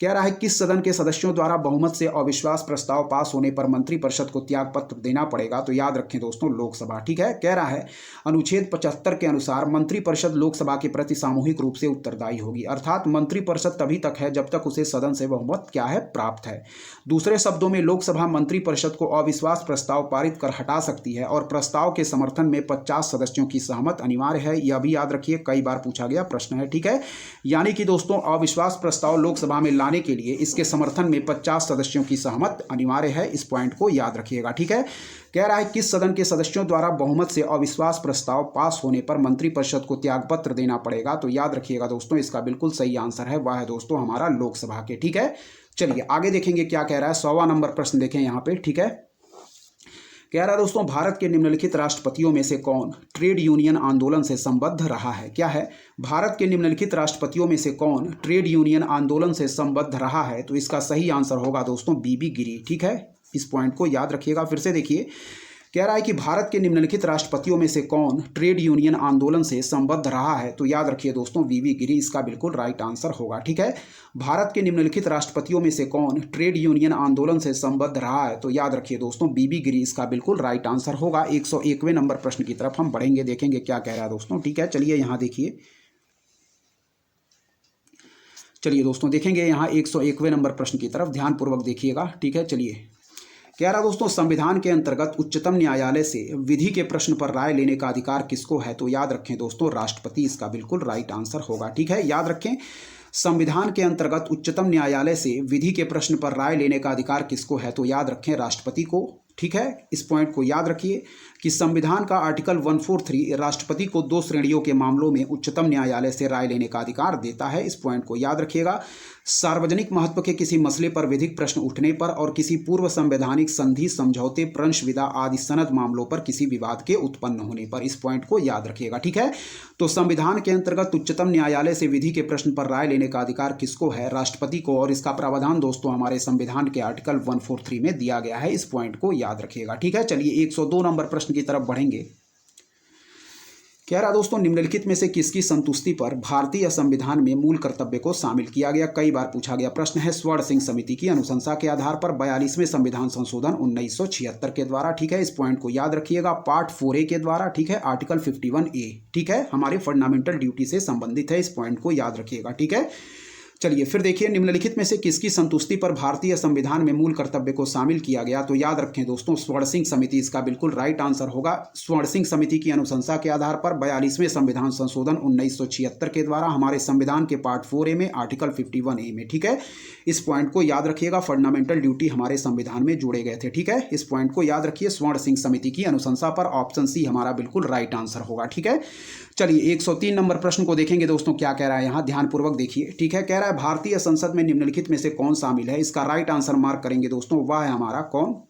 कह रहा है किस सदन के सदस्यों द्वारा बहुमत से अविश्वास प्रस्ताव पास होने पर मंत्रिपरिषद को त्यागपत्र देना पड़ेगा, तो याद रखें दोस्तों लोकसभा। ठीक है, कह रहा है अनुच्छेद 75 के अनुसार मंत्रिपरिषद लोकसभा के प्रति सामूहिक रूप से उत्तरदायी होगी, अर्थात मंत्रिपरिषद तभी तक है जब तक उसे सदन से बहुमत क्या है प्राप्त है। दूसरे शब्दों में लोकसभा मंत्रिपरिषद को अविश्वास प्रस्ताव पारित कर हटा सकती है और प्रस्ताव के समर्थन में 50 सदस्यों की सहमत अनिवार्य है। यह भी याद रखिए, कई बार पूछा गया प्रश्न है। ठीक है, यानी कि दोस्तों अविश्वास प्रस्ताव लोकसभा में लाने के लिए इसके समर्थन में 50 सदस्यों की सहमत अनिवार्य है। इस पॉइंट को याद रखिएगा। ठीक है, कह रहा है किस सदन के सदस्यों द्वारा बहुमत से अविश्वास प्रस्ताव पास होने पर मंत्रिपरिषद को त्यागपत्र देना पड़ेगा, तो याद रखिएगा दोस्तों इसका बिल्कुल सही आंसर है, वह है दोस्तों हमारा लोकसभा के। ठीक है, चलिए आगे देखेंगे क्या कह रहा है। 100वां नंबर प्रश्न देखें यहाँ पे। ठीक है, कह रहा है दोस्तों भारत के निम्नलिखित राष्ट्रपतियों में से कौन ट्रेड यूनियन आंदोलन से संबद्ध रहा है। क्या है, भारत के निम्नलिखित राष्ट्रपतियों में से कौन ट्रेड यूनियन आंदोलन से संबद्ध रहा है, तो इसका सही आंसर होगा दोस्तों बीबी गिरी। ठीक है, इस पॉइंट को याद रखिएगा। फिर से देखिए, कह रहा है कि भारत के निम्नलिखित राष्ट्रपतियों में से कौन ट्रेड यूनियन आंदोलन से संबद्ध रहा है, तो याद रखिए दोस्तों वीवी गिरी इसका बिल्कुल राइट आंसर होगा। ठीक है, भारत के निम्नलिखित राष्ट्रपतियों में से कौन ट्रेड यूनियन आंदोलन से संबद्ध रहा है, तो याद रखिए दोस्तों बीबी गिरी इसका बिल्कुल राइट आंसर होगा। 101वें नंबर प्रश्न की तरफ हम बढ़ेंगे, देखेंगे क्या कह रहा है दोस्तों। ठीक है, चलिए यहाँ देखिए, चलिए दोस्तों देखेंगे यहाँ 101वें नंबर प्रश्न की तरफ, ध्यानपूर्वक देखिएगा। ठीक है, चलिए कह रहा दोस्तों संविधान के अंतर्गत उच्चतम न्यायालय से विधि के प्रश्न पर राय लेने का अधिकार किसको है, तो याद रखें दोस्तों राष्ट्रपति इसका बिल्कुल राइट आंसर होगा। ठीक है, याद रखें संविधान के अंतर्गत उच्चतम न्यायालय से विधि के प्रश्न पर राय लेने का अधिकार किसको है, तो याद रखें राष्ट्रपति को। ठीक है, इस पॉइंट को याद रखिए कि संविधान का आर्टिकल 143 राष्ट्रपति को 2 श्रेणियों के मामलों में उच्चतम न्यायालय से राय लेने का अधिकार देता है। इस पॉइंट को याद रखिएगा। सार्वजनिक महत्व के किसी मसले पर विधिक प्रश्न उठने पर और किसी पूर्व संवैधानिक संधि, समझौते, प्रंश विदा आदि सनद मामलों पर किसी विवाद के उत्पन्न होने पर, इस पॉइंट को याद रखिएगा। ठीक है, तो संविधान के अंतर्गत उच्चतम न्यायालय से विधि के प्रश्न पर राय लेने का अधिकार किसको है, राष्ट्रपति को, और इसका प्रावधान दोस्तों हमारे संविधान के आर्टिकल 143 में दिया गया है। इस पॉइंट को याद रखिएगा। ठीक है, चलिए 102 नंबर प्रश्न की तरफ बढ़ेंगे। कह रहा दोस्तों निम्नलिखित में से किसकी संतुष्टि पर भारतीय संविधान में मूल कर्तव्य को शामिल किया गया, कई बार पूछा गया प्रश्न है। स्वर्ण सिंह समिति की अनुशंसा के आधार पर 42वें संविधान संशोधन 1976 के द्वारा। ठीक है, इस पॉइंट को याद रखिएगा। पार्ट 4A के द्वारा। ठीक है, आर्टिकल 51A। ठीक है, हमारे फंडामेंटल ड्यूटी से संबंधित है, इस पॉइंट को याद रखिएगा। ठीक है, चलिए फिर देखिए निम्नलिखित में से किसकी संतुष्टि पर भारतीय संविधान में मूल कर्तव्य को शामिल किया गया, तो याद रखें दोस्तों स्वर्ण सिंह समिति इसका बिल्कुल राइट आंसर होगा। स्वर्ण सिंह समिति की अनुशंसा के आधार पर 42वें संविधान संशोधन 1976 के द्वारा हमारे संविधान के पार्ट 4A में आर्टिकल 51A में। ठीक है, इस पॉइंट को याद रखिएगा। फंडामेंटल ड्यूटी हमारे संविधान में जोड़े गए थे। ठीक है, इस पॉइंट को याद रखिए। स्वर्ण सिंह समिति की अनुशंसा पर ऑप्शन सी हमारा बिल्कुल राइट आंसर होगा। ठीक है, चलिए 103 नंबर प्रश्न को देखेंगे दोस्तों क्या कह रहा है यहाँ, ध्यानपूर्वक देखिए। ठीक है, कह रहा है भारतीय संसद में निम्नलिखित में से कौन शामिल है, इसका राइट आंसर मार्क करेंगे दोस्तों, वह है हमारा कौन,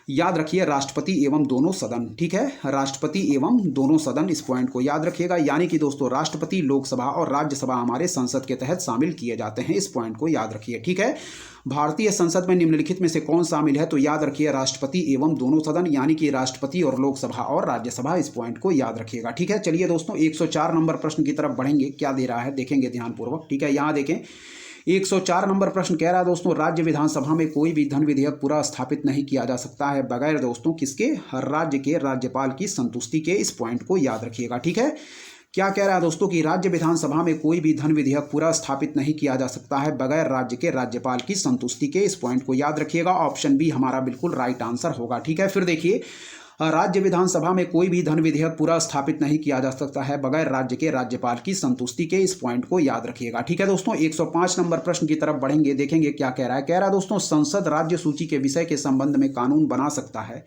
याद रखिए राष्ट्रपति एवं दोनों सदन। ठीक है, राष्ट्रपति एवं दोनों सदन, इस पॉइंट को याद रखिएगा। यानी कि दोस्तों राष्ट्रपति, लोकसभा और राज्यसभा हमारे संसद के तहत शामिल किए जाते हैं, इस पॉइंट को याद रखिए। ठीक है, भारतीय संसद में निम्नलिखित में से कौन शामिल है, तो याद रखिए राष्ट्रपति एवं दोनों सदन, यानी कि राष्ट्रपति और लोकसभा और राज्यसभा, इस पॉइंट को याद रखिएगा। ठीक है, चलिए दोस्तों 104 नंबर प्रश्न की तरफ बढ़ेंगे, क्या दे रहा है देखेंगे ध्यानपूर्वक। ठीक है, यहाँ देखें 104 नंबर प्रश्न कह रहा है दोस्तों राज्य विधानसभा में कोई भी धन विधेयक पूरा स्थापित नहीं किया जा सकता है बगैर दोस्तों किसके, हर राज्य के राज्यपाल की संतुष्टि के, इस पॉइंट को याद रखिएगा। ठीक है, क्या कह रहा है दोस्तों कि राज्य विधानसभा में कोई भी धन विधेयक पूरा स्थापित नहीं किया जा सकता है बगैर राज्य के राज्यपाल की संतुष्टि के, इस पॉइंट को याद रखिएगा। ऑप्शन बी हमारा बिल्कुल राइट आंसर होगा। ठीक है, फिर देखिए राज्य विधानसभा में कोई भी धन विधेयक पूरा स्थापित नहीं किया जा सकता है बगैर राज्य के राज्यपाल की संतुष्टि के, इस पॉइंट को याद रखिएगा। ठीक है दोस्तों 105 नंबर प्रश्न की तरफ बढ़ेंगे, देखेंगे क्या कह रहा है। कह रहा है दोस्तों संसद राज्य सूची के विषय के संबंध में कानून बना सकता है,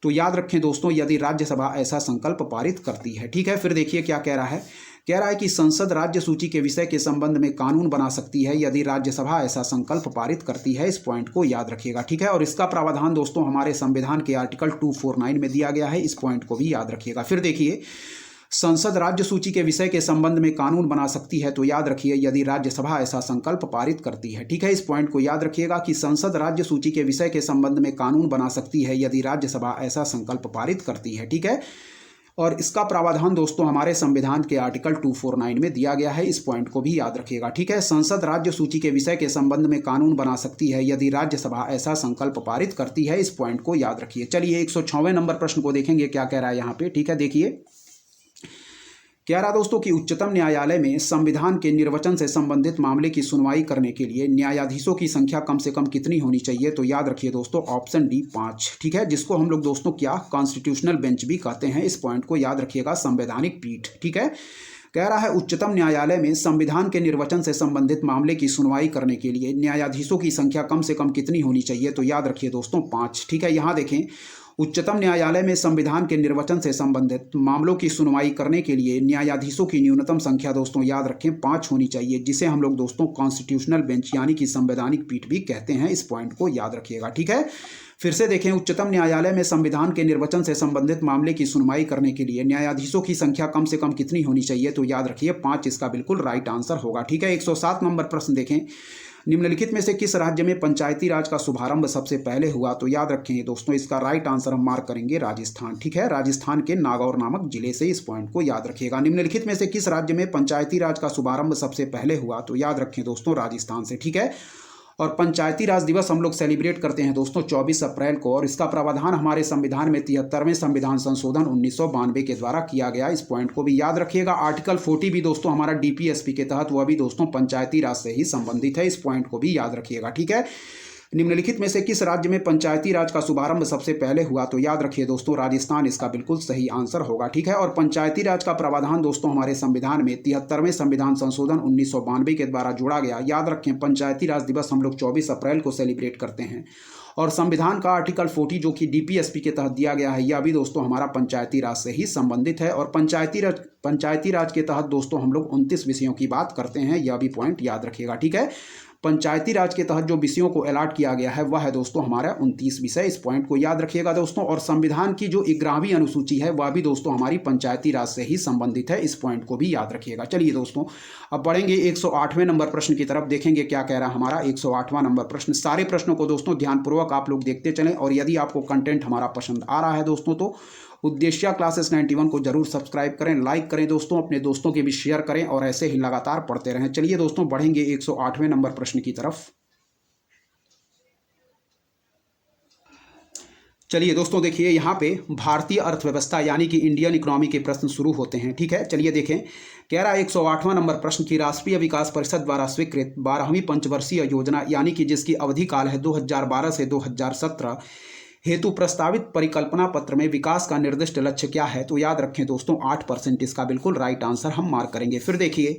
तो याद रखें दोस्तों यदि राज्यसभा ऐसा संकल्प पारित करती है। ठीक है, फिर देखिए क्या कह रहा है। कह रहा है कि संसद राज्य सूची के विषय के संबंध में कानून बना सकती है यदि राज्यसभा ऐसा संकल्प पारित करती है। इस पॉइंट को याद रखिएगा, ठीक है। और इसका प्रावधान दोस्तों हमारे संविधान के आर्टिकल 249 में दिया गया है। इस पॉइंट को भी याद रखिएगा। फिर देखिए, संसद राज्य सूची के विषय के संबंध में कानून बना सकती है, तो याद रखिए यदि राज्यसभा ऐसा संकल्प पारित करती है, ठीक है। इस पॉइंट को याद रखिएगा कि संसद राज्य सूची के विषय के संबंध में कानून बना सकती है यदि राज्यसभा ऐसा संकल्प पारित करती है, ठीक है। और इसका प्रावधान दोस्तों हमारे संविधान के आर्टिकल 249 में दिया गया है। इस पॉइंट को भी याद रखिएगा, ठीक है। संसद राज्य सूची के विषय के संबंध में कानून बना सकती है यदि राज्यसभा ऐसा संकल्प पारित करती है। इस पॉइंट को याद रखिए। चलिए 106वें नंबर प्रश्न को देखेंगे क्या कह रहा है यहाँ पे, ठीक है। देखिए, कह रहा दोस्तों कि उच्चतम न्यायालय में संविधान के निर्वचन से संबंधित मामले की सुनवाई करने के लिए न्यायाधीशों की संख्या कम से कम कितनी होनी चाहिए, तो याद रखिए दोस्तों ऑप्शन डी 5, ठीक है, जिसको हम लोग दोस्तों क्या कॉन्स्टिट्यूशनल बेंच भी कहते हैं। इस पॉइंट को याद रखिएगा, संवैधानिक पीठ, ठीक है। कह रहा है उच्चतम न्यायालय में संविधान के निर्वचन से संबंधित मामले की सुनवाई करने के लिए न्यायाधीशों की संख्या कम से कम कितनी होनी चाहिए, तो याद रखिए दोस्तों 5, ठीक है। यहाँ देखें, उच्चतम न्यायालय में संविधान के निर्वचन से संबंधित मामलों की सुनवाई करने के लिए न्यायाधीशों की न्यूनतम संख्या दोस्तों याद रखें 5 होनी चाहिए, जिसे हम लोग दोस्तों कॉन्स्टिट्यूशनल बेंच यानी कि संवैधानिक पीठ भी कहते हैं। इस पॉइंट को याद रखिएगा, ठीक है। फिर से देखें, उच्चतम न्यायालय में संविधान के निर्वचन से संबंधित मामले की सुनवाई करने के लिए न्यायाधीशों की संख्या कम से कम कितनी होनी चाहिए, तो याद रखिए 5 इसका बिल्कुल राइट आंसर होगा, ठीक है। 107 नंबर प्रश्न देखें, निम्नलिखित में से किस राज्य में पंचायती राज का शुभारंभ सबसे पहले हुआ, तो याद रखें दोस्तों इसका राइट आंसर हम मार्क करेंगे राजस्थान, ठीक है। राजस्थान के नागौर नामक जिले से। इस पॉइंट को याद रखिएगा। निम्नलिखित में से किस राज्य में पंचायती राज का शुभारंभ सबसे पहले हुआ, तो याद रखें दोस्तों राजस्थान से, ठीक है। और पंचायती राज दिवस हम लोग सेलिब्रेट करते हैं दोस्तों 24 अप्रैल को, और इसका प्रावधान हमारे संविधान में 73वें संविधान संशोधन 1992 के द्वारा किया गया। इस पॉइंट को भी याद रखिएगा। आर्टिकल 40 भी दोस्तों हमारा डीपीएसपी के तहत, वह भी दोस्तों पंचायती राज से ही संबंधित है। इस पॉइंट को भी याद रखिएगा, ठीक है। निम्नलिखित में से किस राज्य में पंचायती राज का शुभारंभ सबसे पहले हुआ, तो याद रखिए दोस्तों राजस्थान इसका बिल्कुल सही आंसर होगा, ठीक है। और पंचायती राज का प्रावधान दोस्तों हमारे संविधान में 73वें संविधान संशोधन 1992 के द्वारा जोड़ा गया। याद रखें पंचायती राज दिवस हम लोग 24 अप्रैल को सेलिब्रेट करते हैं। और संविधान का आर्टिकल 40 जो कि डीपीएसपी के तहत दिया गया है, यह भी दोस्तों हमारा पंचायती राज से ही संबंधित है। और पंचायती राज के तहत दोस्तों हम लोग 29 विषयों की बात करते हैं, यह भी पॉइंट याद रखिएगा, ठीक है। पंचायती राज के तहत जो विषयों को अलॉट किया गया है वह है दोस्तों हमारा 29 विषय। इस पॉइंट को याद रखिएगा दोस्तों। और संविधान की जो 11वीं अनुसूची है वह भी दोस्तों हमारी पंचायती राज से ही संबंधित है। इस पॉइंट को भी याद रखिएगा। चलिए दोस्तों अब बढ़ेंगे 108वें नंबर प्रश्न की तरफ, देखेंगे क्या कह रहा है हमारा 108वां नंबर प्रश्न। सारे प्रश्नों को दोस्तों ध्यानपूर्वक आप लोग देखते चलें, और यदि आपको कंटेंट हमारा पसंद आ रहा है दोस्तों तो उद्देश्य क्लासेस 91 को जरूर सब्सक्राइब करें, लाइक करें दोस्तों, अपने दोस्तों के भी शेयर करें और ऐसे ही लगातार पढ़ते रहें। चलिए दोस्तों बढ़ेंगे 108वें नंबर प्रश्न की तरफ। चलिए दोस्तों देखिए यहाँ पे भारतीय अर्थव्यवस्था यानी कि इंडियन इकोनॉमी के प्रश्न शुरू होते हैं, ठीक है। चलिए देखें, कह रहा है 108वां नंबर प्रश्न की राष्ट्रीय विकास परिषद द्वारा स्वीकृत 12वीं पंचवर्षीय योजना यानी कि जिसकी अवधि काल है 2012 से 2017 हेतु प्रस्तावित परिकल्पना पत्र में विकास का निर्दिष्ट लक्ष्य क्या है, तो याद रखें दोस्तों 8% इसका बिल्कुल राइट आंसर हम मार्क करेंगे। फिर देखिए,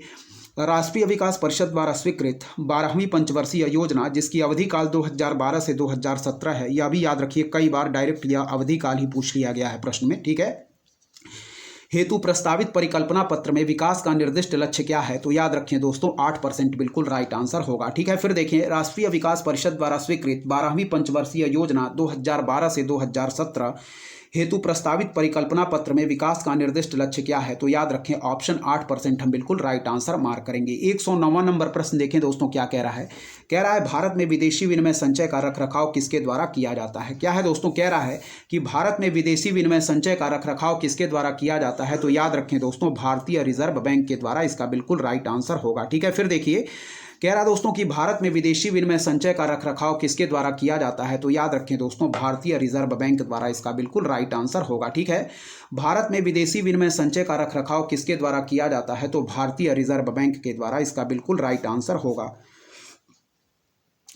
राष्ट्रीय विकास परिषद द्वारा स्वीकृत 12वीं पंचवर्षीय योजना जिसकी अवधि काल 2012 से 2017 है, यह भी याद रखिए, कई बार डायरेक्ट यह अवधि काल ही पूछ लिया गया है प्रश्न में, ठीक है। हेतु प्रस्तावित परिकल्पना पत्र में विकास का निर्दिष्ट लक्ष्य क्या है, तो याद रखें दोस्तों 8% बिल्कुल राइट आंसर होगा, ठीक है। फिर देखिए, राष्ट्रीय विकास परिषद द्वारा स्वीकृत 12वीं पंचवर्षीय योजना 2012 से 2017 हेतु प्रस्तावित परिकल्पना पत्र में विकास का निर्दिष्ट लक्ष्य क्या है, तो याद रखें ऑप्शन 8% हम बिल्कुल राइट आंसर मार्क करेंगे। 109वां नंबर प्रश्न देखें दोस्तों क्या कह रहा है। कह रहा है भारत में विदेशी विनिमय संचय का रखरखाव किसके द्वारा किया जाता है। क्या है दोस्तों, कह रहा है कि भारत में विदेशी विनिमय संचय का रखरखाव किसके द्वारा किया जाता है, तो याद रखें दोस्तों भारतीय रिजर्व बैंक के द्वारा इसका बिल्कुल राइट आंसर होगा, ठीक है। फिर देखिए, कह रहा दोस्तों कि भारत में विदेशी विनिमय संचय का रखरखाव किसके द्वारा किया जाता है, तो याद रखें दोस्तों भारतीय रिजर्व बैंक द्वारा इसका बिल्कुल राइट आंसर होगा, ठीक है। भारत में विदेशी विनिमय संचय का रखरखाव किसके द्वारा किया जाता है, तो भारतीय रिजर्व बैंक के द्वारा इसका बिल्कुल राइट आंसर होगा।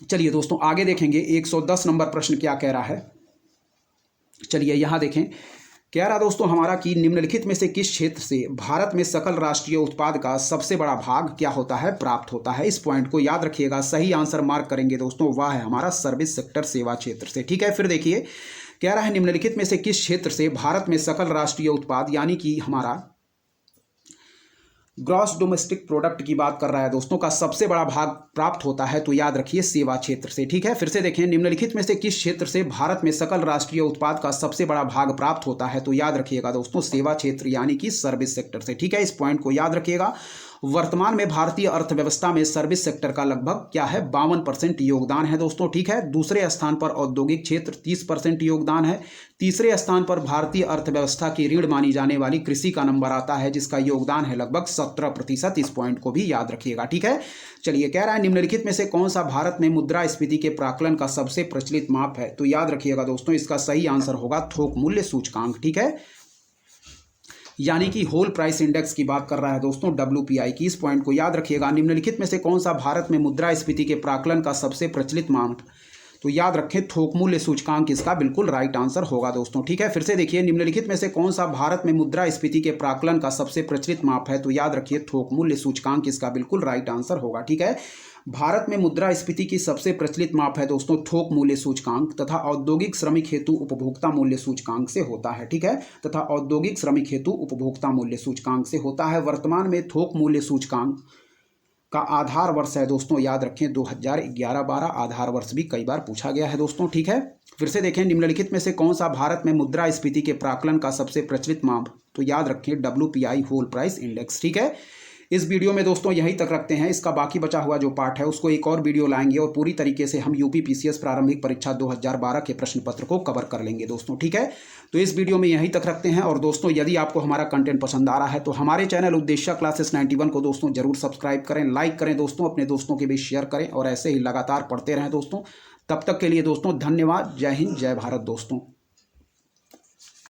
चलिए दोस्तों आगे देखेंगे 110 नंबर प्रश्न क्या कह रहा है। चलिए यहां देखें, कह रहा दोस्तों हमारा कि निम्नलिखित में से किस क्षेत्र से भारत में सकल राष्ट्रीय उत्पाद का सबसे बड़ा भाग क्या होता है, प्राप्त होता है। इस पॉइंट को याद रखिएगा, सही आंसर मार्क करेंगे दोस्तों, वह है हमारा सर्विस सेक्टर, सेवा क्षेत्र से, ठीक है। फिर देखिए, कह रहा है निम्नलिखित में से किस क्षेत्र से भारत में सकल राष्ट्रीय उत्पाद यानी कि हमारा ग्रॉस डोमेस्टिक प्रोडक्ट की बात कर रहा है दोस्तों, का सबसे बड़ा भाग प्राप्त होता है, तो याद रखिए सेवा क्षेत्र से। ठीक है, फिर से देखें, निम्नलिखित में से किस क्षेत्र से भारत में सकल राष्ट्रीय उत्पाद का सबसे बड़ा भाग प्राप्त होता है, तो याद रखिएगा दोस्तों सेवा क्षेत्र यानी कि सर्विस सेक्टर से। ठीक है, इस पॉइंट को याद रखिएगा। वर्तमान में भारतीय अर्थव्यवस्था में सर्विस सेक्टर का लगभग क्या है 52% योगदान है दोस्तों। ठीक है, दूसरे स्थान पर औद्योगिक क्षेत्र 30% योगदान है। तीसरे स्थान पर भारतीय अर्थव्यवस्था की रीढ़ मानी जाने वाली कृषि का नंबर आता है, जिसका योगदान है लगभग 17%। इस पॉइंट को भी याद रखिएगा। ठीक है, चलिए, कह रहा है निम्नलिखित में से कौन सा भारत में मुद्रास्फीति के प्राकलन का सबसे प्रचलित माप है, तो याद रखिएगा दोस्तों इसका सही आंसर होगा थोक मूल्य सूचकांक। ठीक है, यानी कि होल प्राइस इंडेक्स की बात कर रहा है दोस्तों, WPI की। इस पॉइंट को याद रखिएगा। निम्नलिखित में से कौन सा भारत में मुद्रास्फीति के प्राकलन का सबसे प्रचलित माप, तो याद रखें थोक मूल्य सूचकांक इसका बिल्कुल राइट आंसर होगा दोस्तों। ठीक है, फिर से देखिए, निम्नलिखित में से कौन सा भारत में मुद्रास्फीति के प्राकलन का सबसे प्रचलित माप है, तो याद रखिए थोक मूल्य सूचकांक इसका बिल्कुल राइट आंसर होगा। ठीक है, भारत में मुद्रास्फीति की सबसे प्रचलित माप है दोस्तों थोक मूल्य सूचकांक, तथा औद्योगिक श्रमिक हेतु उपभोक्ता मूल्य सूचकांक से होता है। ठीक है, तथा औद्योगिक श्रमिक हेतु उपभोक्ता मूल्य सूचकांक से होता है। वर्तमान में थोक मूल्य सूचकांक का आधार वर्ष है दोस्तों, याद रखें 2011-12 आधार वर्ष भी कई बार पूछा गया है दोस्तों। ठीक है, फिर से देखें, निम्नलिखित में से कौन सा भारत में मुद्रास्फीति के प्राकलन का सबसे प्रचलित माप, तो याद रखें WPI होल प्राइस इंडेक्स। ठीक है, इस वीडियो में दोस्तों यहीं तक रखते हैं। इसका बाकी बचा हुआ जो पार्ट है उसको एक और वीडियो लाएंगे और पूरी तरीके से हम UPPCS प्रारंभिक परीक्षा 2012 के प्रश्न पत्र को कवर कर लेंगे दोस्तों। ठीक है, तो इस वीडियो में यहीं तक रखते हैं। और दोस्तों यदि आपको हमारा कंटेंट पसंद आ रहा है तो हमारे चैनल उद्देश्य क्लासेस 91 को दोस्तों जरूर सब्सक्राइब करें, लाइक करें दोस्तों, अपने दोस्तों के बीच शेयर करें और ऐसे ही लगातार पढ़ते रहें दोस्तों। तब तक के लिए दोस्तों धन्यवाद। जय हिंद, जय भारत दोस्तों।